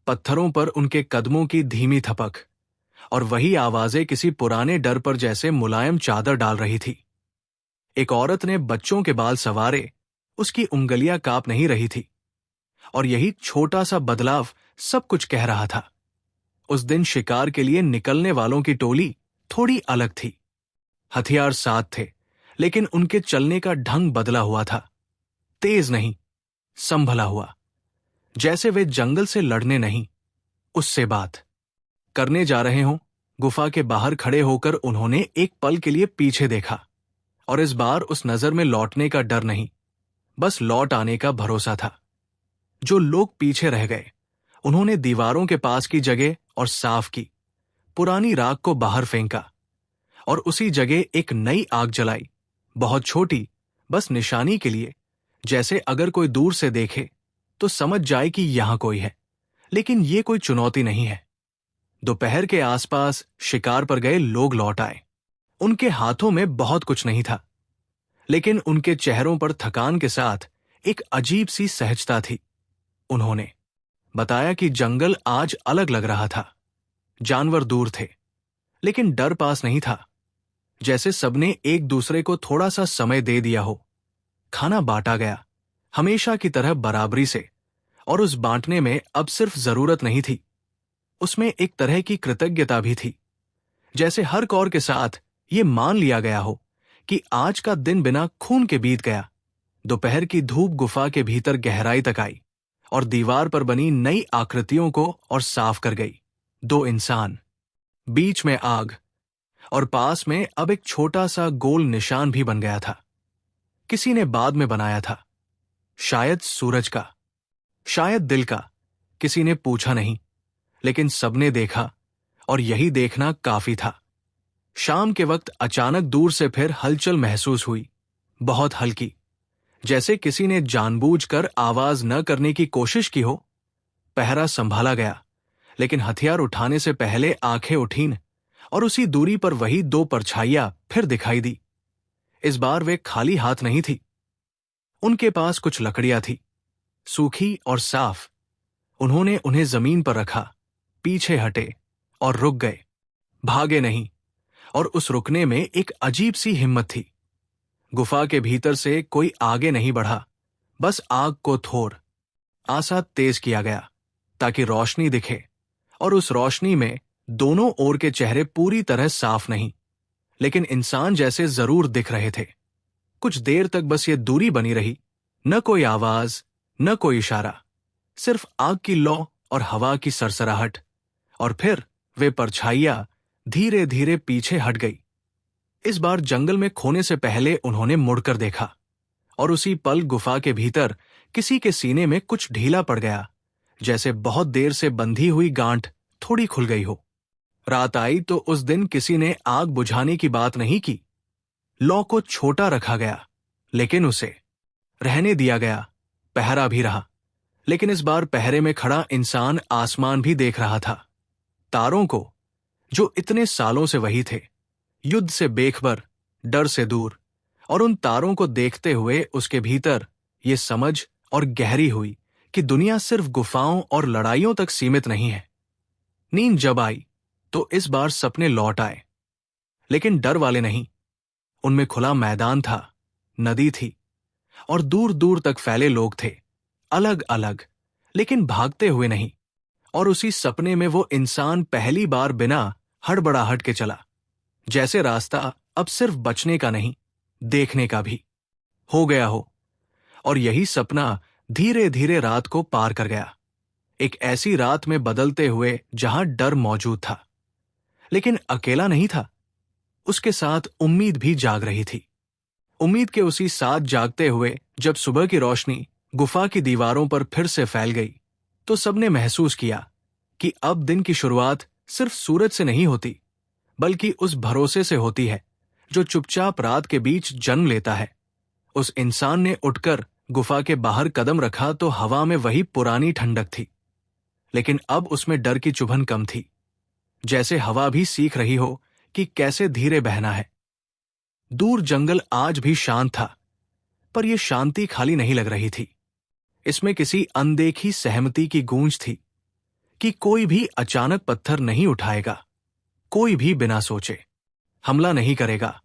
पत्थरों पर उनके कदमों की धीमी थपक, और वही आवाजें किसी पुराने डर पर जैसे मुलायम चादर डाल रही थी। एक औरत ने बच्चों के बाल संवारे, उसकी उंगलियां कांप नहीं रही थी, और यही छोटा सा बदलाव सब कुछ कह रहा था। उस दिन शिकार के लिए निकलने वालों की टोली थोड़ी अलग थी। हथियार साथ थे, लेकिन उनके चलने का ढंग बदला हुआ था। तेज नहीं, संभला हुआ, जैसे वे जंगल से लड़ने नहीं, उससे बात करने जा रहे हों। गुफा के बाहर खड़े होकर उन्होंने एक पल के लिए पीछे देखा, और इस बार उस नजर में लौटने का डर नहीं, बस लौट आने का भरोसा था। जो लोग पीछे रह गए उन्होंने दीवारों के पास की जगह और साफ की, पुरानी राख को बाहर फेंका, और उसी जगह एक नई आग जलाई, बहुत छोटी, बस निशानी के लिए, जैसे अगर कोई दूर से देखे तो समझ जाए कि यहां कोई है। लेकिन ये कोई चुनौती नहीं है। दोपहर के आसपास शिकार पर गए लोग लौट आए। उनके हाथों में बहुत कुछ नहीं था, लेकिन उनके चेहरों पर थकान के साथ एक अजीब सी सहजता थी। उन्होंने बताया कि जंगल आज अलग लग रहा था। जानवर दूर थे, लेकिन डर पास नहीं था, जैसे सबने एक दूसरे को थोड़ा सा समय दे दिया हो। खाना बांटा गया, हमेशा की तरह बराबरी से, और उस बांटने में अब सिर्फ जरूरत नहीं थी, उसमें एक तरह की कृतज्ञता भी थी, जैसे हर कौर के साथ ये मान लिया गया हो कि आज का दिन बिना खून के बीत गया। दोपहर की धूप गुफा के भीतर गहराई तक आई और दीवार पर बनी नई आकृतियों को और साफ कर गई। दो इंसान, बीच में आग, और पास में अब एक छोटा सा गोल निशान भी बन गया था। किसी ने बाद में बनाया था, शायद सूरज का, शायद दिल का, किसी ने पूछा नहीं, लेकिन सबने देखा, और यही देखना काफी था। शाम के वक्त अचानक दूर से फिर हलचल महसूस हुई, बहुत हल्की, जैसे किसी ने जानबूझकर आवाज न करने की कोशिश की हो। पहरा संभाला गया, लेकिन हथियार उठाने से पहले आंखें उठीं, और उसी दूरी पर वही दो परछाइयां फिर दिखाई दी। इस बार वे खाली हाथ नहीं थी, उनके पास कुछ लकड़ियां थी, सूखी और साफ। उन्होंने उन्हें जमीन पर रखा, पीछे हटे और रुक गए, भागे नहीं, और उस रुकने में एक अजीब सी हिम्मत थी। गुफा के भीतर से कोई आगे नहीं बढ़ा, बस आग को थोर आसा तेज किया गया ताकि रोशनी दिखे, और उस रोशनी में दोनों ओर के चेहरे पूरी तरह साफ नहीं, लेकिन इंसान जैसे जरूर दिख रहे थे। कुछ देर तक बस ये दूरी बनी रही, न कोई आवाज, न कोई इशारा, सिर्फ आग की लौ और हवा की सरसराहट। और फिर वे परछाइयां धीरे धीरे पीछे हट गई। इस बार जंगल में खोने से पहले उन्होंने मुड़कर देखा, और उसी पल गुफा के भीतर किसी के सीने में कुछ ढीला पड़ गया, जैसे बहुत देर से बंधी हुई गांठ थोड़ी खुल गई हो। रात आई तो उस दिन किसी ने आग बुझाने की बात नहीं की। लौ को छोटा रखा गया, लेकिन उसे रहने दिया गया। पहरा भी रहा, लेकिन इस बार पहरे में खड़ा इंसान आसमान भी देख रहा था, तारों को जो इतने सालों से वही थे, युद्ध से बेखबर, डर से दूर। और उन तारों को देखते हुए उसके भीतर ये समझ और गहरी हुई कि दुनिया सिर्फ गुफाओं और लड़ाइयों तक सीमित नहीं है। नींद जब आई तो इस बार सपने लौट आए, लेकिन डर वाले नहीं। उनमें खुला मैदान था, नदी थी, और दूर दूर तक फैले लोग थे, अलग अलग, लेकिन भागते हुए नहीं। और उसी सपने में वो इंसान पहली बार बिना हड़बड़ाहट के चला, जैसे रास्ता अब सिर्फ बचने का नहीं, देखने का भी हो गया हो। और यही सपना धीरे धीरे रात को पार कर गया, एक ऐसी रात में बदलते हुए जहां डर मौजूद था, लेकिन अकेला नहीं था। उसके साथ उम्मीद भी जाग रही थी। उम्मीद के उसी साथ जागते हुए जब सुबह की रोशनी गुफा की दीवारों पर फिर से फैल गई, तो सबने महसूस किया कि अब दिन की शुरुआत सिर्फ सूरज से नहीं होती, बल्कि उस भरोसे से होती है जो चुपचाप रात के बीच जन्म लेता है। उस इंसान ने उठकर गुफा के बाहर कदम रखा तो हवा में वही पुरानी ठंडक थी, लेकिन अब उसमें डर की चुभन कम थी, जैसे हवा भी सीख रही हो कि कैसे धीरे बहना है। दूर जंगल आज भी शांत था, पर यह शांति खाली नहीं लग रही थी। इसमें किसी अनदेखी सहमति की गूंज थी कि कोई भी अचानक पत्थर नहीं उठाएगा, कोई भी बिना सोचे हमला नहीं करेगा।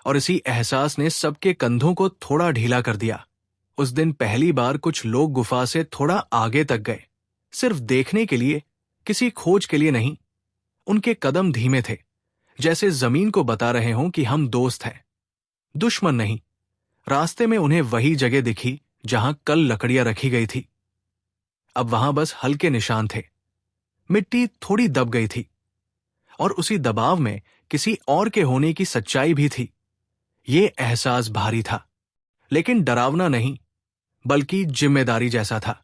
और इसी एहसास ने सबके कंधों को थोड़ा ढीला कर दिया। उस दिन पहली बार कुछ लोग गुफा से थोड़ा आगे तक गए, सिर्फ देखने के लिए, किसी खोज के लिए नहीं। उनके कदम धीमे थे, जैसे जमीन को बता रहे हों कि हम दोस्त हैं, दुश्मन नहीं। रास्ते में उन्हें वही जगह दिखी जहां कल लकड़ियां रखी गई थी। अब वहां बस हल्के निशान थे, मिट्टी थोड़ी दब गई थी, और उसी दबाव में किसी और के होने की सच्चाई भी थी। ये एहसास भारी था, लेकिन डरावना नहीं, बल्कि जिम्मेदारी जैसा था।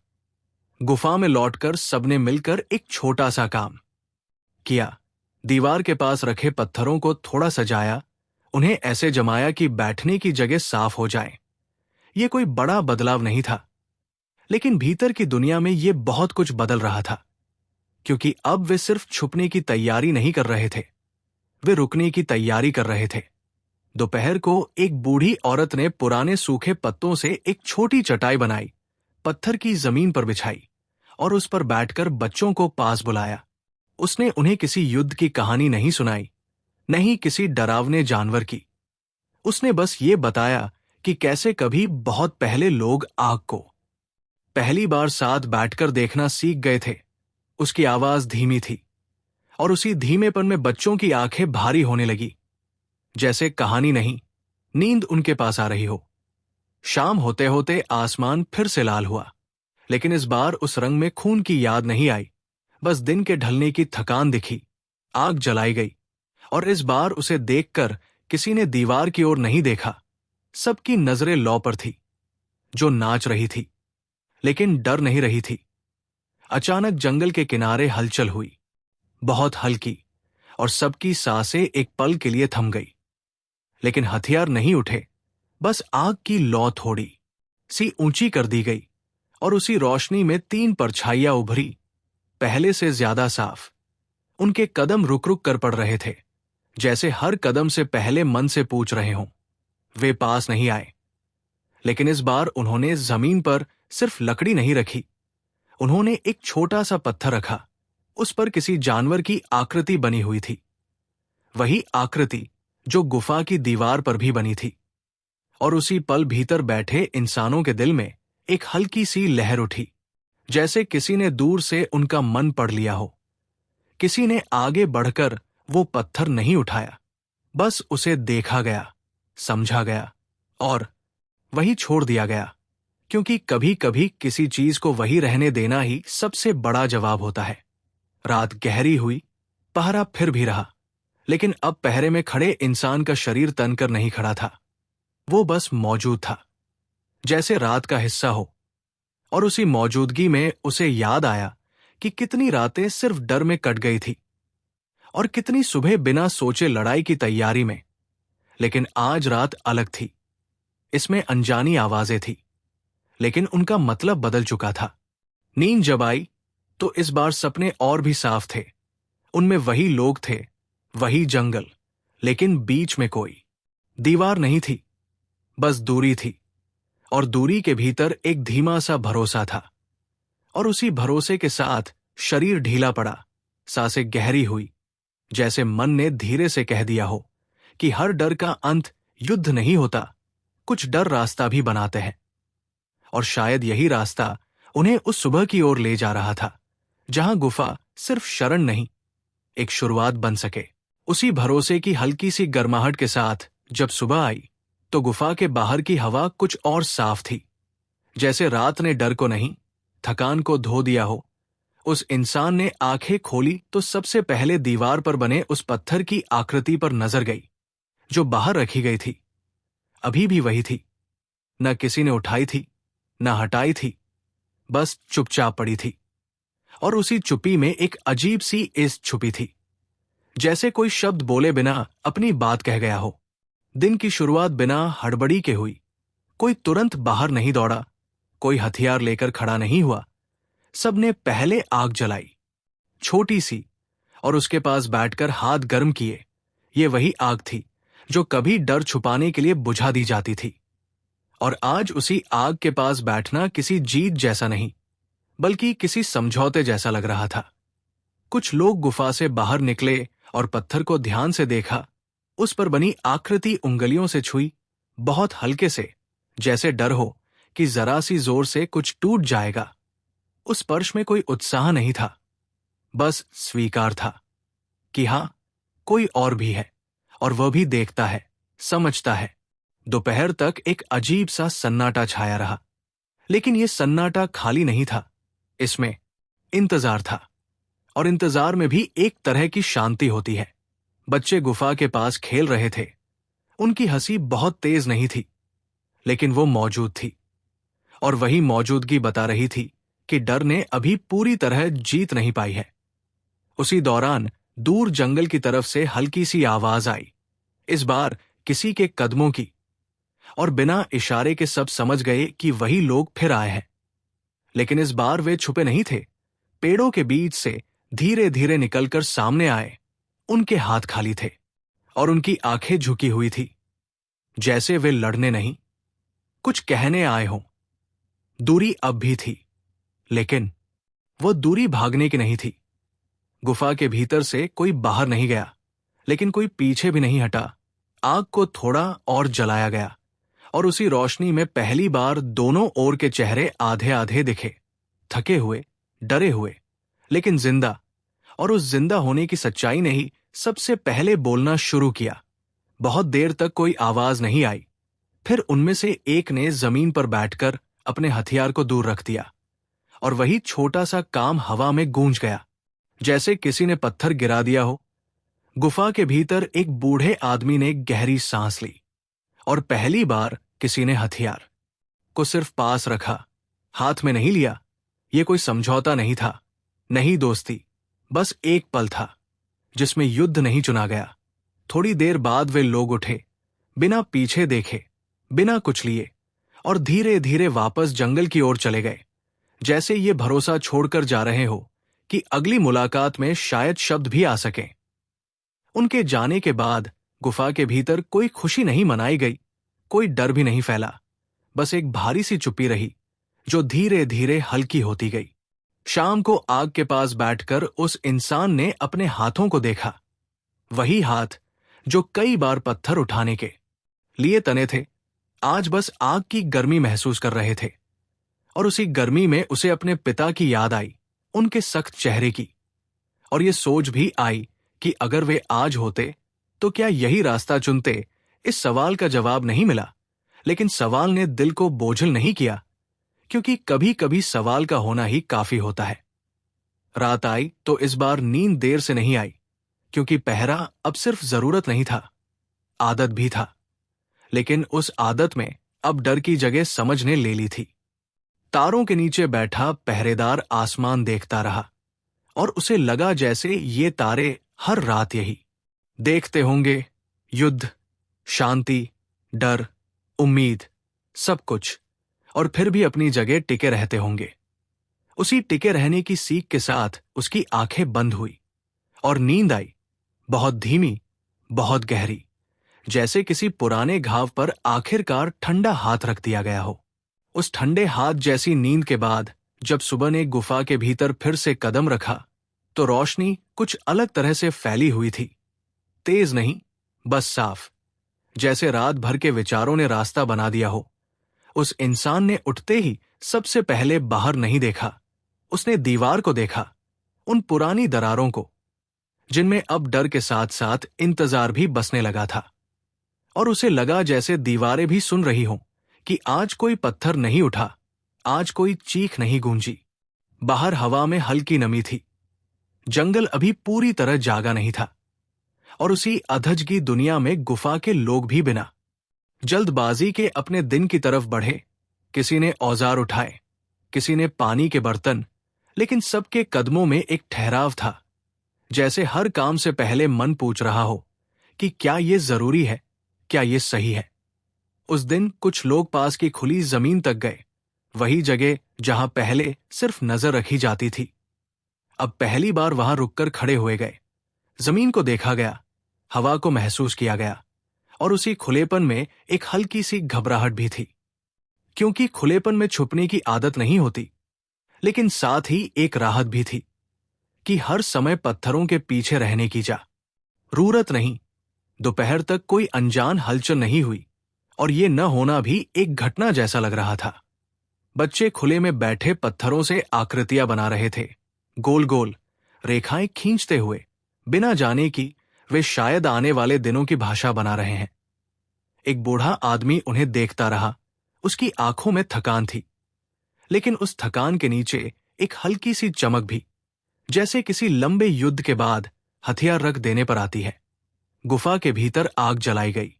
गुफा में लौटकर सबने मिलकर एक छोटा सा काम किया। दीवार के पास रखे पत्थरों को थोड़ा सजाया, उन्हें ऐसे जमाया कि बैठने की जगह साफ हो जाए। ये कोई बड़ा बदलाव नहीं था, लेकिन भीतर की दुनिया में ये बहुत कुछ बदल रहा था, क्योंकि अब वे सिर्फ छुपने की तैयारी नहीं कर रहे थे, वे रुकने की तैयारी कर रहे थे। दोपहर को एक बूढ़ी औरत ने पुराने सूखे पत्तों से एक छोटी चटाई बनाई, पत्थर की जमीन पर बिछाई, और उस पर बैठकर बच्चों को पास बुलाया। उसने उन्हें किसी युद्ध की कहानी नहीं सुनाई, नहीं किसी डरावने जानवर की। उसने बस ये बताया कि कैसे कभी बहुत पहले लोग आग को पहली बार साथ बैठकर देखना सीख गए थे। उसकी आवाज धीमी थी, और उसी धीमेपन में बच्चों की आंखें भारी होने लगी, जैसे कहानी नहीं, नींद उनके पास आ रही हो। शाम होते होते आसमान फिर से लाल हुआ, लेकिन इस बार उस रंग में खून की याद नहीं आई, बस दिन के ढलने की थकान दिखी। आग जलाई गई, और इस बार उसे देखकर किसी ने दीवार की ओर नहीं देखा। सबकी नजरें लौ पर थी, जो नाच रही थी, लेकिन डर नहीं रही थी। अचानक जंगल के किनारे हलचल हुई, बहुत हल्की, और सबकी सांसें एक पल के लिए थम गई। लेकिन हथियार नहीं उठे, बस आग की लौ थोड़ी सी ऊंची कर दी गई, और उसी रोशनी में 3 परछाइयां उभरी, पहले से ज्यादा साफ। उनके कदम रुक रुक कर पड़ रहे थे, जैसे हर कदम से पहले मन से पूछ रहे हों। वे पास नहीं आए, लेकिन इस बार उन्होंने जमीन पर सिर्फ लकड़ी नहीं रखी, उन्होंने एक छोटा सा पत्थर रखा। उस पर किसी जानवर की आकृति बनी हुई थी, वही आकृति जो गुफा की दीवार पर भी बनी थी। और उसी पल भीतर बैठे इंसानों के दिल में एक हल्की सी लहर उठी, जैसे किसी ने दूर से उनका मन पढ़ लिया हो। किसी ने आगे बढ़कर वो पत्थर नहीं उठाया, बस उसे देखा गया, समझा गया, और वही छोड़ दिया गया, क्योंकि कभी कभी किसी चीज को वही रहने देना ही सबसे बड़ा जवाब होता है। रात गहरी हुई, पहरा फिर भी रहा, लेकिन अब पहरे में खड़े इंसान का शरीर तनकर नहीं खड़ा था। वो बस मौजूद था, जैसे रात का हिस्सा हो। और उसी मौजूदगी में उसे याद आया कि कितनी रातें सिर्फ डर में कट गई थी और कितनी सुबह बिना सोचे लड़ाई की तैयारी में। लेकिन आज रात अलग थी। इसमें अनजानी आवाजें थी, लेकिन उनका मतलब बदल चुका था। नींद जब आई तो इस बार सपने और भी साफ थे। उनमें वही लोग थे, वही जंगल, लेकिन बीच में कोई दीवार नहीं थी, बस दूरी थी। और दूरी के भीतर एक धीमा सा भरोसा था। और उसी भरोसे के साथ शरीर ढीला पड़ा, सांसें गहरी हुई, जैसे मन ने धीरे से कह दिया हो कि हर डर का अंत युद्ध नहीं होता, कुछ डर रास्ता भी बनाते हैं। और शायद यही रास्ता उन्हें उस सुबह की ओर ले जा रहा था, जहां गुफा सिर्फ शरण नहीं, एक शुरुआत बन सके। उसी भरोसे की हल्की सी गर्माहट के साथ जब सुबह आई तो गुफा के बाहर की हवा कुछ और साफ थी, जैसे रात ने डर को नहीं, थकान को धो दिया हो। उस इंसान ने आंखें खोली तो सबसे पहले दीवार पर बने उस पत्थर की आकृति पर नजर गई, जो बाहर रखी गई थी। अभी भी वही थी, न किसी ने उठाई थी, न हटाई थी, बस चुपचाप पड़ी थी। और उसी चुप्पी में एक अजीब सी इज़्ज़ छुपी थी, जैसे कोई शब्द बोले बिना अपनी बात कह गया हो। दिन की शुरुआत बिना हड़बड़ी के हुई। कोई तुरंत बाहर नहीं दौड़ा, कोई हथियार लेकर खड़ा नहीं हुआ। सबने पहले आग जलाई, छोटी सी, और उसके पास बैठकर हाथ गर्म किए। ये वही आग थी जो कभी डर छुपाने के लिए बुझा दी जाती थी। और आज उसी आग के पास बैठना किसी जीत जैसा नहीं, बल्कि किसी समझौते जैसा लग रहा था। कुछ लोग गुफा से बाहर निकले और पत्थर को ध्यान से देखा। उस पर बनी आकृति उंगलियों से छुई, बहुत हल्के से, जैसे डर हो कि जरा सी जोर से कुछ टूट जाएगा। उस स्पर्श में कोई उत्साह नहीं था, बस स्वीकार था कि हां, कोई और भी है, और वह भी देखता है, समझता है। दोपहर तक एक अजीब सा सन्नाटा छाया रहा, लेकिन यह सन्नाटा खाली नहीं था। इसमें इंतजार था, और इंतजार में भी एक तरह की शांति होती है। बच्चे गुफा के पास खेल रहे थे। उनकी हंसी बहुत तेज नहीं थी, लेकिन वो मौजूद थी। और वही मौजूदगी बता रही थी कि डर ने अभी पूरी तरह जीत नहीं पाई है। उसी दौरान दूर जंगल की तरफ से हल्की सी आवाज आई, इस बार किसी के कदमों की। और बिना इशारे के सब समझ गए कि वही लोग फिर आए हैं। लेकिन इस बार वे छुपे नहीं थे। पेड़ों के बीच से धीरे धीरे निकलकर सामने आए। उनके हाथ खाली थे और उनकी आंखें झुकी हुई थी, जैसे वे लड़ने नहीं, कुछ कहने आए हों। दूरी अब भी थी, लेकिन वो दूरी भागने की नहीं थी। गुफा के भीतर से कोई बाहर नहीं गया, लेकिन कोई पीछे भी नहीं हटा। आग को थोड़ा और जलाया गया, और उसी रोशनी में पहली बार दोनों ओर के चेहरे आधे आधे दिखे, थके हुए, डरे हुए, लेकिन जिंदा। और उस जिंदा होने की सच्चाई ने ही सबसे पहले बोलना शुरू किया। बहुत देर तक कोई आवाज नहीं आई। फिर उनमें से एक ने जमीन पर बैठकर अपने हथियार को दूर रख दिया, और वही छोटा सा काम हवा में गूंज गया, जैसे किसी ने पत्थर गिरा दिया हो। गुफा के भीतर एक बूढ़े आदमी ने गहरी सांस ली, और पहली बार किसी ने हथियार को सिर्फ पास रखा, हाथ में नहीं लिया। यह कोई समझौता नहीं था, नहीं दोस्ती, बस एक पल था जिसमें युद्ध नहीं चुना गया। थोड़ी देर बाद वे लोग उठे, बिना पीछे देखे, बिना कुछ लिए, और धीरे धीरे वापस जंगल की ओर चले गए, जैसे ये भरोसा छोड़कर जा रहे हो कि अगली मुलाकात में शायद शब्द भी आ सकें। उनके जाने के बाद गुफा के भीतर कोई खुशी नहीं मनाई गई, कोई डर भी नहीं फैला। बस एक भारी सी चुप्पी रही, जो धीरे धीरे हल्की होती गई। शाम को आग के पास बैठकर उस इंसान ने अपने हाथों को देखा। वही हाथ जो कई बार पत्थर उठाने के लिए तने थे, आज बस आग की गर्मी महसूस कर रहे थे। और उसी गर्मी में उसे अपने पिता की याद आई, उनके सख्त चेहरे की। और ये सोच भी आई कि अगर वे आज होते तो क्या यही रास्ता चुनते। इस सवाल का जवाब नहीं मिला, लेकिन सवाल ने दिल को बोझिल नहीं किया, क्योंकि कभी कभी सवाल का होना ही काफी होता है। रात आई तो इस बार नींद देर से नहीं आई, क्योंकि पहरा अब सिर्फ जरूरत नहीं था, आदत भी था। लेकिन उस आदत में अब डर की जगह समझ ने ले ली थी। तारों के नीचे बैठा पहरेदार आसमान देखता रहा, और उसे लगा जैसे ये तारे हर रात यही देखते होंगे, युद्ध, शांति, डर, उम्मीद, सब कुछ, और फिर भी अपनी जगह टिके रहते होंगे। उसी टिके रहने की सीख के साथ उसकी आंखें बंद हुई और नींद आई, बहुत धीमी, बहुत गहरी, जैसे किसी पुराने घाव पर आखिरकार ठंडा हाथ रख दिया गया हो। उस ठंडे हाथ जैसी नींद के बाद जब सुबह ने गुफा के भीतर फिर से कदम रखा, तो रोशनी कुछ अलग तरह से फैली हुई थी। तेज नहीं, बस साफ, जैसे रात भर के विचारों ने रास्ता बना दिया हो। उस इंसान ने उठते ही सबसे पहले बाहर नहीं देखा, उसने दीवार को देखा, उन पुरानी दरारों को, जिनमें अब डर के साथ साथ इंतजार भी बसने लगा था। और उसे लगा जैसे दीवारें भी सुन रही हों कि आज कोई पत्थर नहीं उठा, आज कोई चीख नहीं गूंजी। बाहर हवा में हल्की नमी थी, जंगल अभी पूरी तरह जागा नहीं था, और उसी अधज की दुनिया में गुफा के लोग भी बिना जल्दबाजी के अपने दिन की तरफ बढ़े। किसी ने औजार उठाए, किसी ने पानी के बर्तन, लेकिन सबके कदमों में एक ठहराव था, जैसे हर काम से पहले मन पूछ रहा हो कि क्या ये जरूरी है, क्या ये सही है। उस दिन कुछ लोग पास की खुली जमीन तक गए, वही जगह जहां पहले सिर्फ नजर रखी जाती थी। अब पहली बार वहां रुककर खड़े हुए गए, जमीन को देखा गया, हवा को महसूस किया गया, और उसी खुलेपन में एक हल्की सी घबराहट भी थी, क्योंकि खुलेपन में छुपने की आदत नहीं होती। लेकिन साथ ही एक राहत भी थी कि हर समय पत्थरों के पीछे रहने की जरूरत नहीं। दोपहर तक कोई अनजान हलचल नहीं हुई, और ये न होना भी एक घटना जैसा लग रहा था। बच्चे खुले में बैठे पत्थरों से आकृतियां बना रहे थे, गोल गोल रेखाएं खींचते हुए, बिना जाने कि वे शायद आने वाले दिनों की भाषा बना रहे हैं। एक बूढ़ा आदमी उन्हें देखता रहा, उसकी आंखों में थकान थी, लेकिन उस थकान के नीचे एक हल्की सी चमक भी, जैसे किसी लंबे युद्ध के बाद हथियार रख देने पर आती है। गुफा के भीतर आग जलाई गई,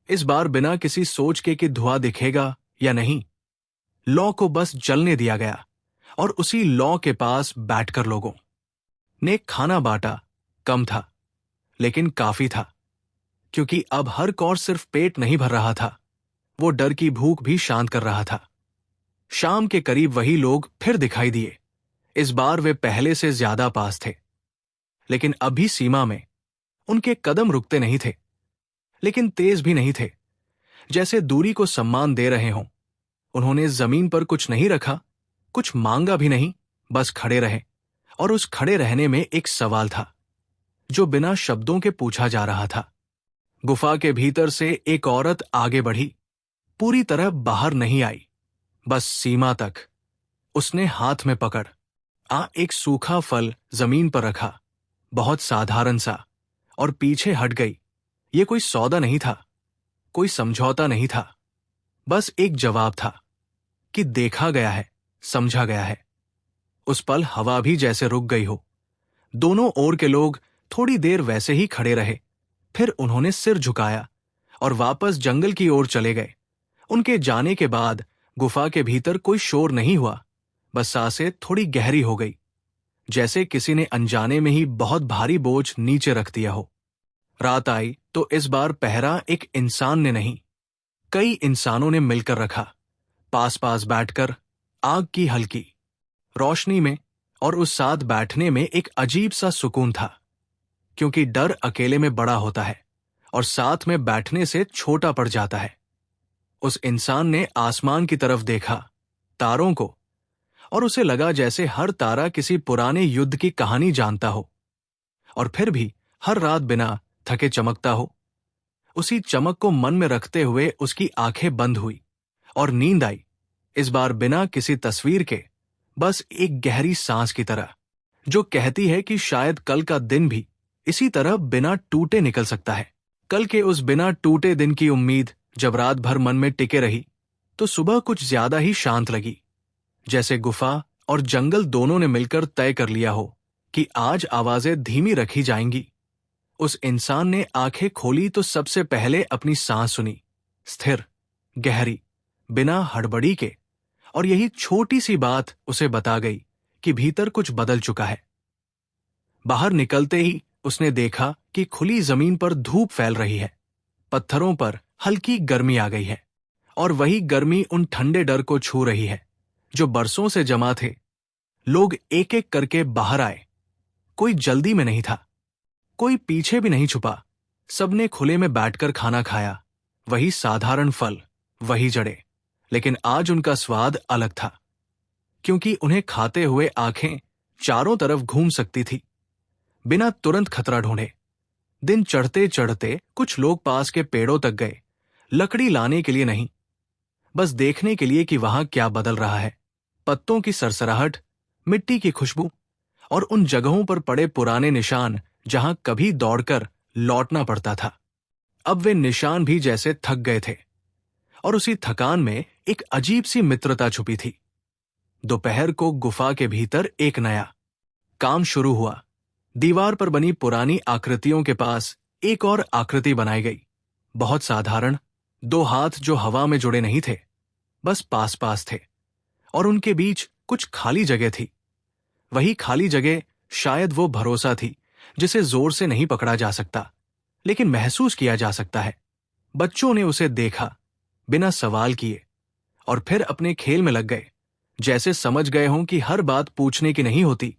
इस बार बिना किसी सोच के कि धुआं दिखेगा या नहीं। लौ को बस जलने दिया गया, और उसी लौ के पास बैठकर लोगों ने खाना बांटा। कम था, लेकिन काफी था, क्योंकि अब हर कौर सिर्फ पेट नहीं भर रहा था, वो डर की भूख भी शांत कर रहा था। शाम के करीब वही लोग फिर दिखाई दिए। इस बार वे पहले से ज्यादा पास थे, लेकिन अभी सीमा में उनके कदम रुकते नहीं थे, लेकिन तेज भी नहीं थे, जैसे दूरी को सम्मान दे रहे हों। उन्होंने जमीन पर कुछ नहीं रखा, कुछ मांगा भी नहीं, बस खड़े रहे। और उस खड़े रहने में एक सवाल था, जो बिना शब्दों के पूछा जा रहा था। गुफा के भीतर से एक औरत आगे बढ़ी, पूरी तरह बाहर नहीं आई, बस सीमा तक। उसने हाथ में पकड़ एक सूखा फल जमीन पर रखा, बहुत साधारण सा, और पीछे हट गई। ये कोई सौदा नहीं था, कोई समझौता नहीं था, बस एक जवाब था कि देखा गया है, समझा गया है। उस पल हवा भी जैसे रुक गई हो। दोनों ओर के लोग थोड़ी देर वैसे ही खड़े रहे, फिर उन्होंने सिर झुकाया और वापस जंगल की ओर चले गए। उनके जाने के बाद गुफा के भीतर कोई शोर नहीं हुआ, बस सांसें थोड़ी गहरी हो गई, जैसे किसी ने अनजाने में ही बहुत भारी बोझ नीचे रख दिया हो। रात आई तो इस बार पहरा एक इंसान ने नहीं, कई इंसानों ने मिलकर रखा। पास पास बैठकर आग की हल्की रोशनी में और उस साथ बैठने में एक अजीब सा सुकून था, क्योंकि डर अकेले में बड़ा होता है और साथ में बैठने से छोटा पड़ जाता है। उस इंसान ने आसमान की तरफ देखा, तारों को, और उसे लगा जैसे हर तारा किसी पुराने युद्ध की कहानी जानता हो, और फिर भी हर रात बिना थके चमकता हो। उसी चमक को मन में रखते हुए उसकी आंखें बंद हुई और नींद आई, इस बार बिना किसी तस्वीर के, बस एक गहरी सांस की तरह, जो कहती है कि शायद कल का दिन भी इसी तरह बिना टूटे निकल सकता है। कल के उस बिना टूटे दिन की उम्मीद जब रात भर मन में टिके रही तो सुबह कुछ ज्यादा ही शांत लगी, जैसे गुफा और जंगल दोनों ने मिलकर तय कर लिया हो कि आज आवाजें धीमी रखी जाएंगी। उस इंसान ने आंखें खोली तो सबसे पहले अपनी सांस सुनी, स्थिर, गहरी, बिना हड़बड़ी के, और यही छोटी सी बात उसे बता गई कि भीतर कुछ बदल चुका है। बाहर निकलते ही उसने देखा कि खुली जमीन पर धूप फैल रही है, पत्थरों पर हल्की गर्मी आ गई है, और वही गर्मी उन ठंडे डर को छू रही है जो बरसों से जमा थे। लोग एक एक करके बाहर आए। कोई जल्दी में नहीं था, कोई पीछे भी नहीं छुपा। सबने खुले में बैठकर खाना खाया, वही साधारण फल, वही जड़ें, लेकिन आज उनका स्वाद अलग था, क्योंकि उन्हें खाते हुए आंखें चारों तरफ घूम सकती थी, बिना तुरंत खतरा ढूंढे। दिन चढ़ते चढ़ते कुछ लोग पास के पेड़ों तक गए, लकड़ी लाने के लिए नहीं, बस देखने के लिए कि वहां क्या बदल रहा है। पत्तों की सरसराहट, मिट्टी की खुशबू, और उन जगहों पर पड़े पुराने निशान जहां कभी दौड़कर लौटना पड़ता था। अब वे निशान भी जैसे थक गए थे, और उसी थकान में एक अजीब सी मित्रता छुपी थी। दोपहर को गुफा के भीतर एक नया काम शुरू हुआ। दीवार पर बनी पुरानी आकृतियों के पास एक और आकृति बनाई गई, बहुत साधारण, 2 हाथ जो हवा में जुड़े नहीं थे, बस पास पास थे, और उनके बीच कुछ खाली जगह थी। वही खाली जगह शायद वो भरोसा थी जिसे जोर से नहीं पकड़ा जा सकता, लेकिन महसूस किया जा सकता है। बच्चों ने उसे देखा, बिना सवाल किए, और फिर अपने खेल में लग गए, जैसे समझ गए हों कि हर बात पूछने की नहीं होती।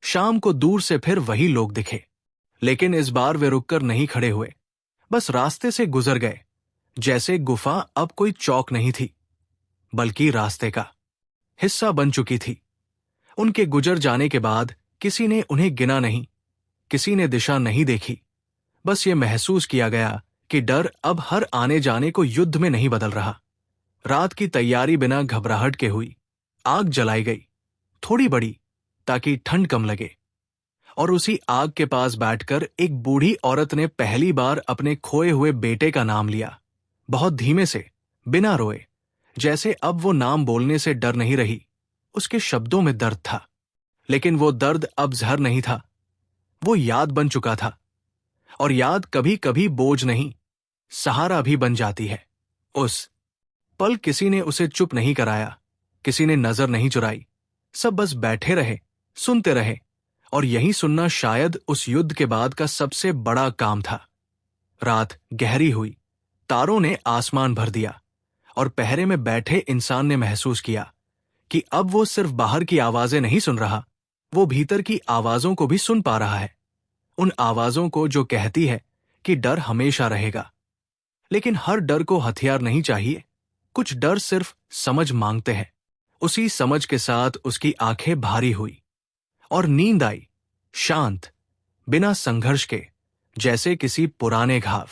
शाम को दूर से फिर वही लोग दिखे, लेकिन इस बार वे रुककर नहीं खड़े हुए, बस रास्ते से गुजर गए, जैसे गुफा अब कोई चौक नहीं थी, बल्कि रास्ते का हिस्सा बन चुकी थी। उनके गुजर जाने के बाद किसी ने उन्हें गिना नहीं, किसी ने दिशा नहीं देखी, बस ये महसूस किया गया कि डर अब हर आने जाने को युद्ध में नहीं बदल रहा। रात की तैयारी बिना घबराहट के हुई। आग जलाई गई, थोड़ी बड़ी, ताकि ठंड कम लगे, और उसी आग के पास बैठकर एक बूढ़ी औरत ने पहली बार अपने खोए हुए बेटे का नाम लिया, बहुत धीमे से, बिना रोए, जैसे अब वो नाम बोलने से डर नहीं रही। उसके शब्दों में दर्द था, लेकिन वो दर्द अब जहर नहीं था, वो याद बन चुका था, और याद कभी कभी बोझ नहीं, सहारा भी बन जाती है। उस पल किसी ने उसे चुप नहीं कराया, किसी ने नजर नहीं चुराई, सब बस बैठे रहे, सुनते रहे, और यही सुनना शायद उस युद्ध के बाद का सबसे बड़ा काम था। रात गहरी हुई, तारों ने आसमान भर दिया, और पहरे में बैठे इंसान ने महसूस किया कि अब वो सिर्फ बाहर की आवाजें नहीं सुन रहा, वो भीतर की आवाजों को भी सुन पा रहा है। उन आवाजों को जो कहती है कि डर हमेशा रहेगा। लेकिन हर डर को हथियार नहीं चाहिए, कुछ डर सिर्फ समझ मांगते हैं। उसी समझ के साथ उसकी आंखें भारी हुई, और नींद आई, शांत, बिना संघर्ष के, जैसे किसी पुराने घाव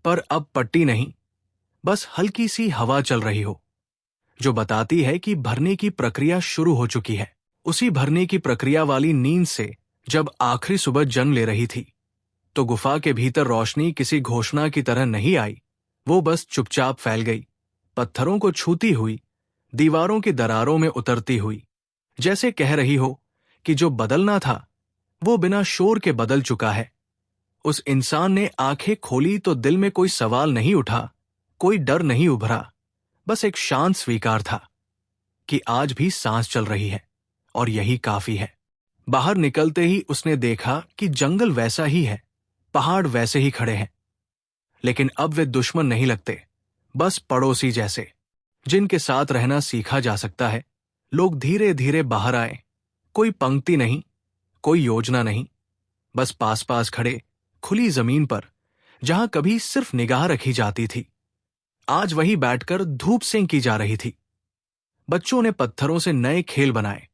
पर अब पट्टी नहीं, बस हल्की सी हवा चल रही हो, जो बताती है कि भरने की प्रक्रिया शुरू हो चुकी है। उसी भरने की प्रक्रिया वाली नींद से जब आखिरी सुबह जन्म ले रही थी, तो गुफा के भीतर रोशनी किसी घोषणा की तरह नहीं आई, वो बस चुपचाप फैल गई, पत्थरों को छूती हुई, दीवारों की दरारों में उतरती हुई, जैसे कह रही हो कि जो बदलना था वो बिना शोर के बदल चुका है। उस इंसान ने आंखें खोली तो दिल में कोई सवाल नहीं उठा, कोई डर नहीं उभरा, बस एक शांत स्वीकार था कि आज भी सांस चल रही है, और यही काफी है। बाहर निकलते ही उसने देखा कि जंगल वैसा ही है, पहाड़ वैसे ही खड़े हैं, लेकिन अब वे दुश्मन नहीं लगते, बस पड़ोसी जैसे, जिनके साथ रहना सीखा जा सकता है। लोग धीरे धीरे बाहर आए, कोई पंक्ति नहीं, कोई योजना नहीं, बस पास पास खड़े, खुली जमीन पर, जहां कभी सिर्फ निगाह रखी जाती थी, आज वही बैठकर धूप सेंकी जा रही थी। बच्चों ने पत्थरों से नए खेल बनाए,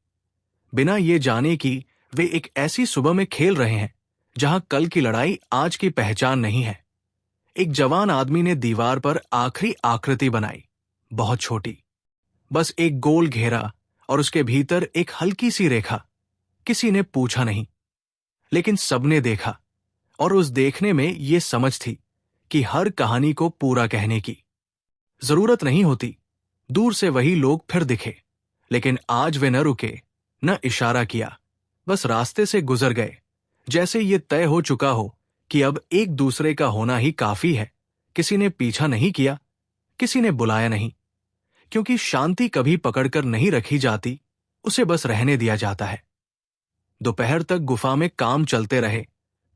बिना ये जाने कि वे एक ऐसी सुबह में खेल रहे हैं जहां कल की लड़ाई आज की पहचान नहीं है। एक जवान आदमी ने दीवार पर आखिरी आकृति बनाई, बहुत छोटी, बस एक गोल घेरा, और उसके भीतर एक हल्की सी रेखा। किसी ने पूछा नहीं, लेकिन सबने देखा, और उस देखने में ये समझ थी कि हर कहानी को पूरा कहने की, जरूरत नहीं होती, दूर से वही लोग फिर दिखे, लेकिन आज वे न रुके, न इशारा किया, बस रास्ते से गुजर गए, जैसे ये तय हो चुका हो कि अब एक दूसरे का होना ही काफी है। किसी ने पीछा नहीं किया, किसी ने बुलाया नहीं, क्योंकि शांति कभी पकड़कर नहीं रखी जाती, उसे बस रहने दिया जाता है। दोपहर तक गुफा में काम चलते रहे,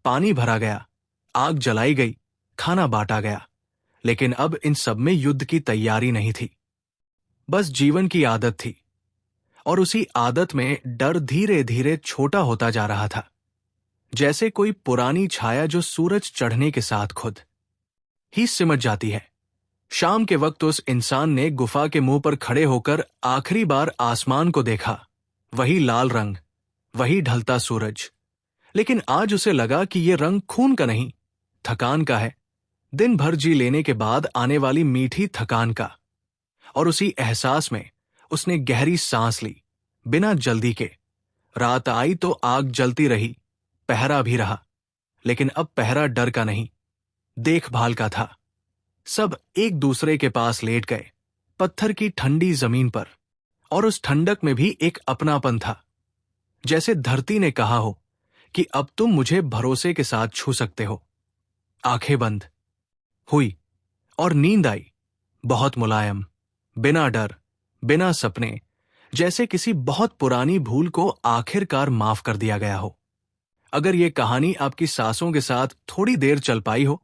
पानी भरा गया, आग जलाई गई, खाना बांटा गया, लेकिन अब इन सब में युद्ध की तैयारी नहीं थी, बस जीवन की आदत थी। और उसी आदत में डर धीरे धीरे छोटा होता जा रहा था, जैसे कोई पुरानी छाया जो सूरज चढ़ने के साथ खुद ही सिमट जाती है। शाम के वक्त उस इंसान ने गुफा के मुंह पर खड़े होकर आखिरी बार आसमान को देखा, वही लाल रंग, वही ढलता सूरज, लेकिन आज उसे लगा कि यह रंग खून का नहीं, थकान का है, दिन भर जी लेने के बाद आने वाली मीठी थकान का। और उसी एहसास में उसने गहरी सांस ली, बिना जल्दी के। रात आई तो आग जलती रही, पहरा भी रहा, लेकिन अब पहरा डर का नहीं, देखभाल का था। सब एक दूसरे के पास लेट गए, पत्थर की ठंडी जमीन पर, और उस ठंडक में भी एक अपनापन था, जैसे धरती ने कहा हो कि अब तुम मुझे भरोसे के साथ छू सकते हो। आंखें बंद हुई और नींद आई, बहुत मुलायम, बिना डर, बिना सपने, जैसे किसी बहुत पुरानी भूल को आखिरकार माफ कर दिया गया हो। अगर यह कहानी आपकी सांसों के साथ थोड़ी देर चल पाई हो,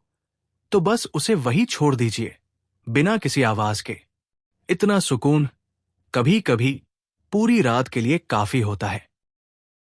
तो बस उसे वही छोड़ दीजिए, बिना किसी आवाज के। इतना सुकून कभी कभी पूरी रात के लिए काफी होता है।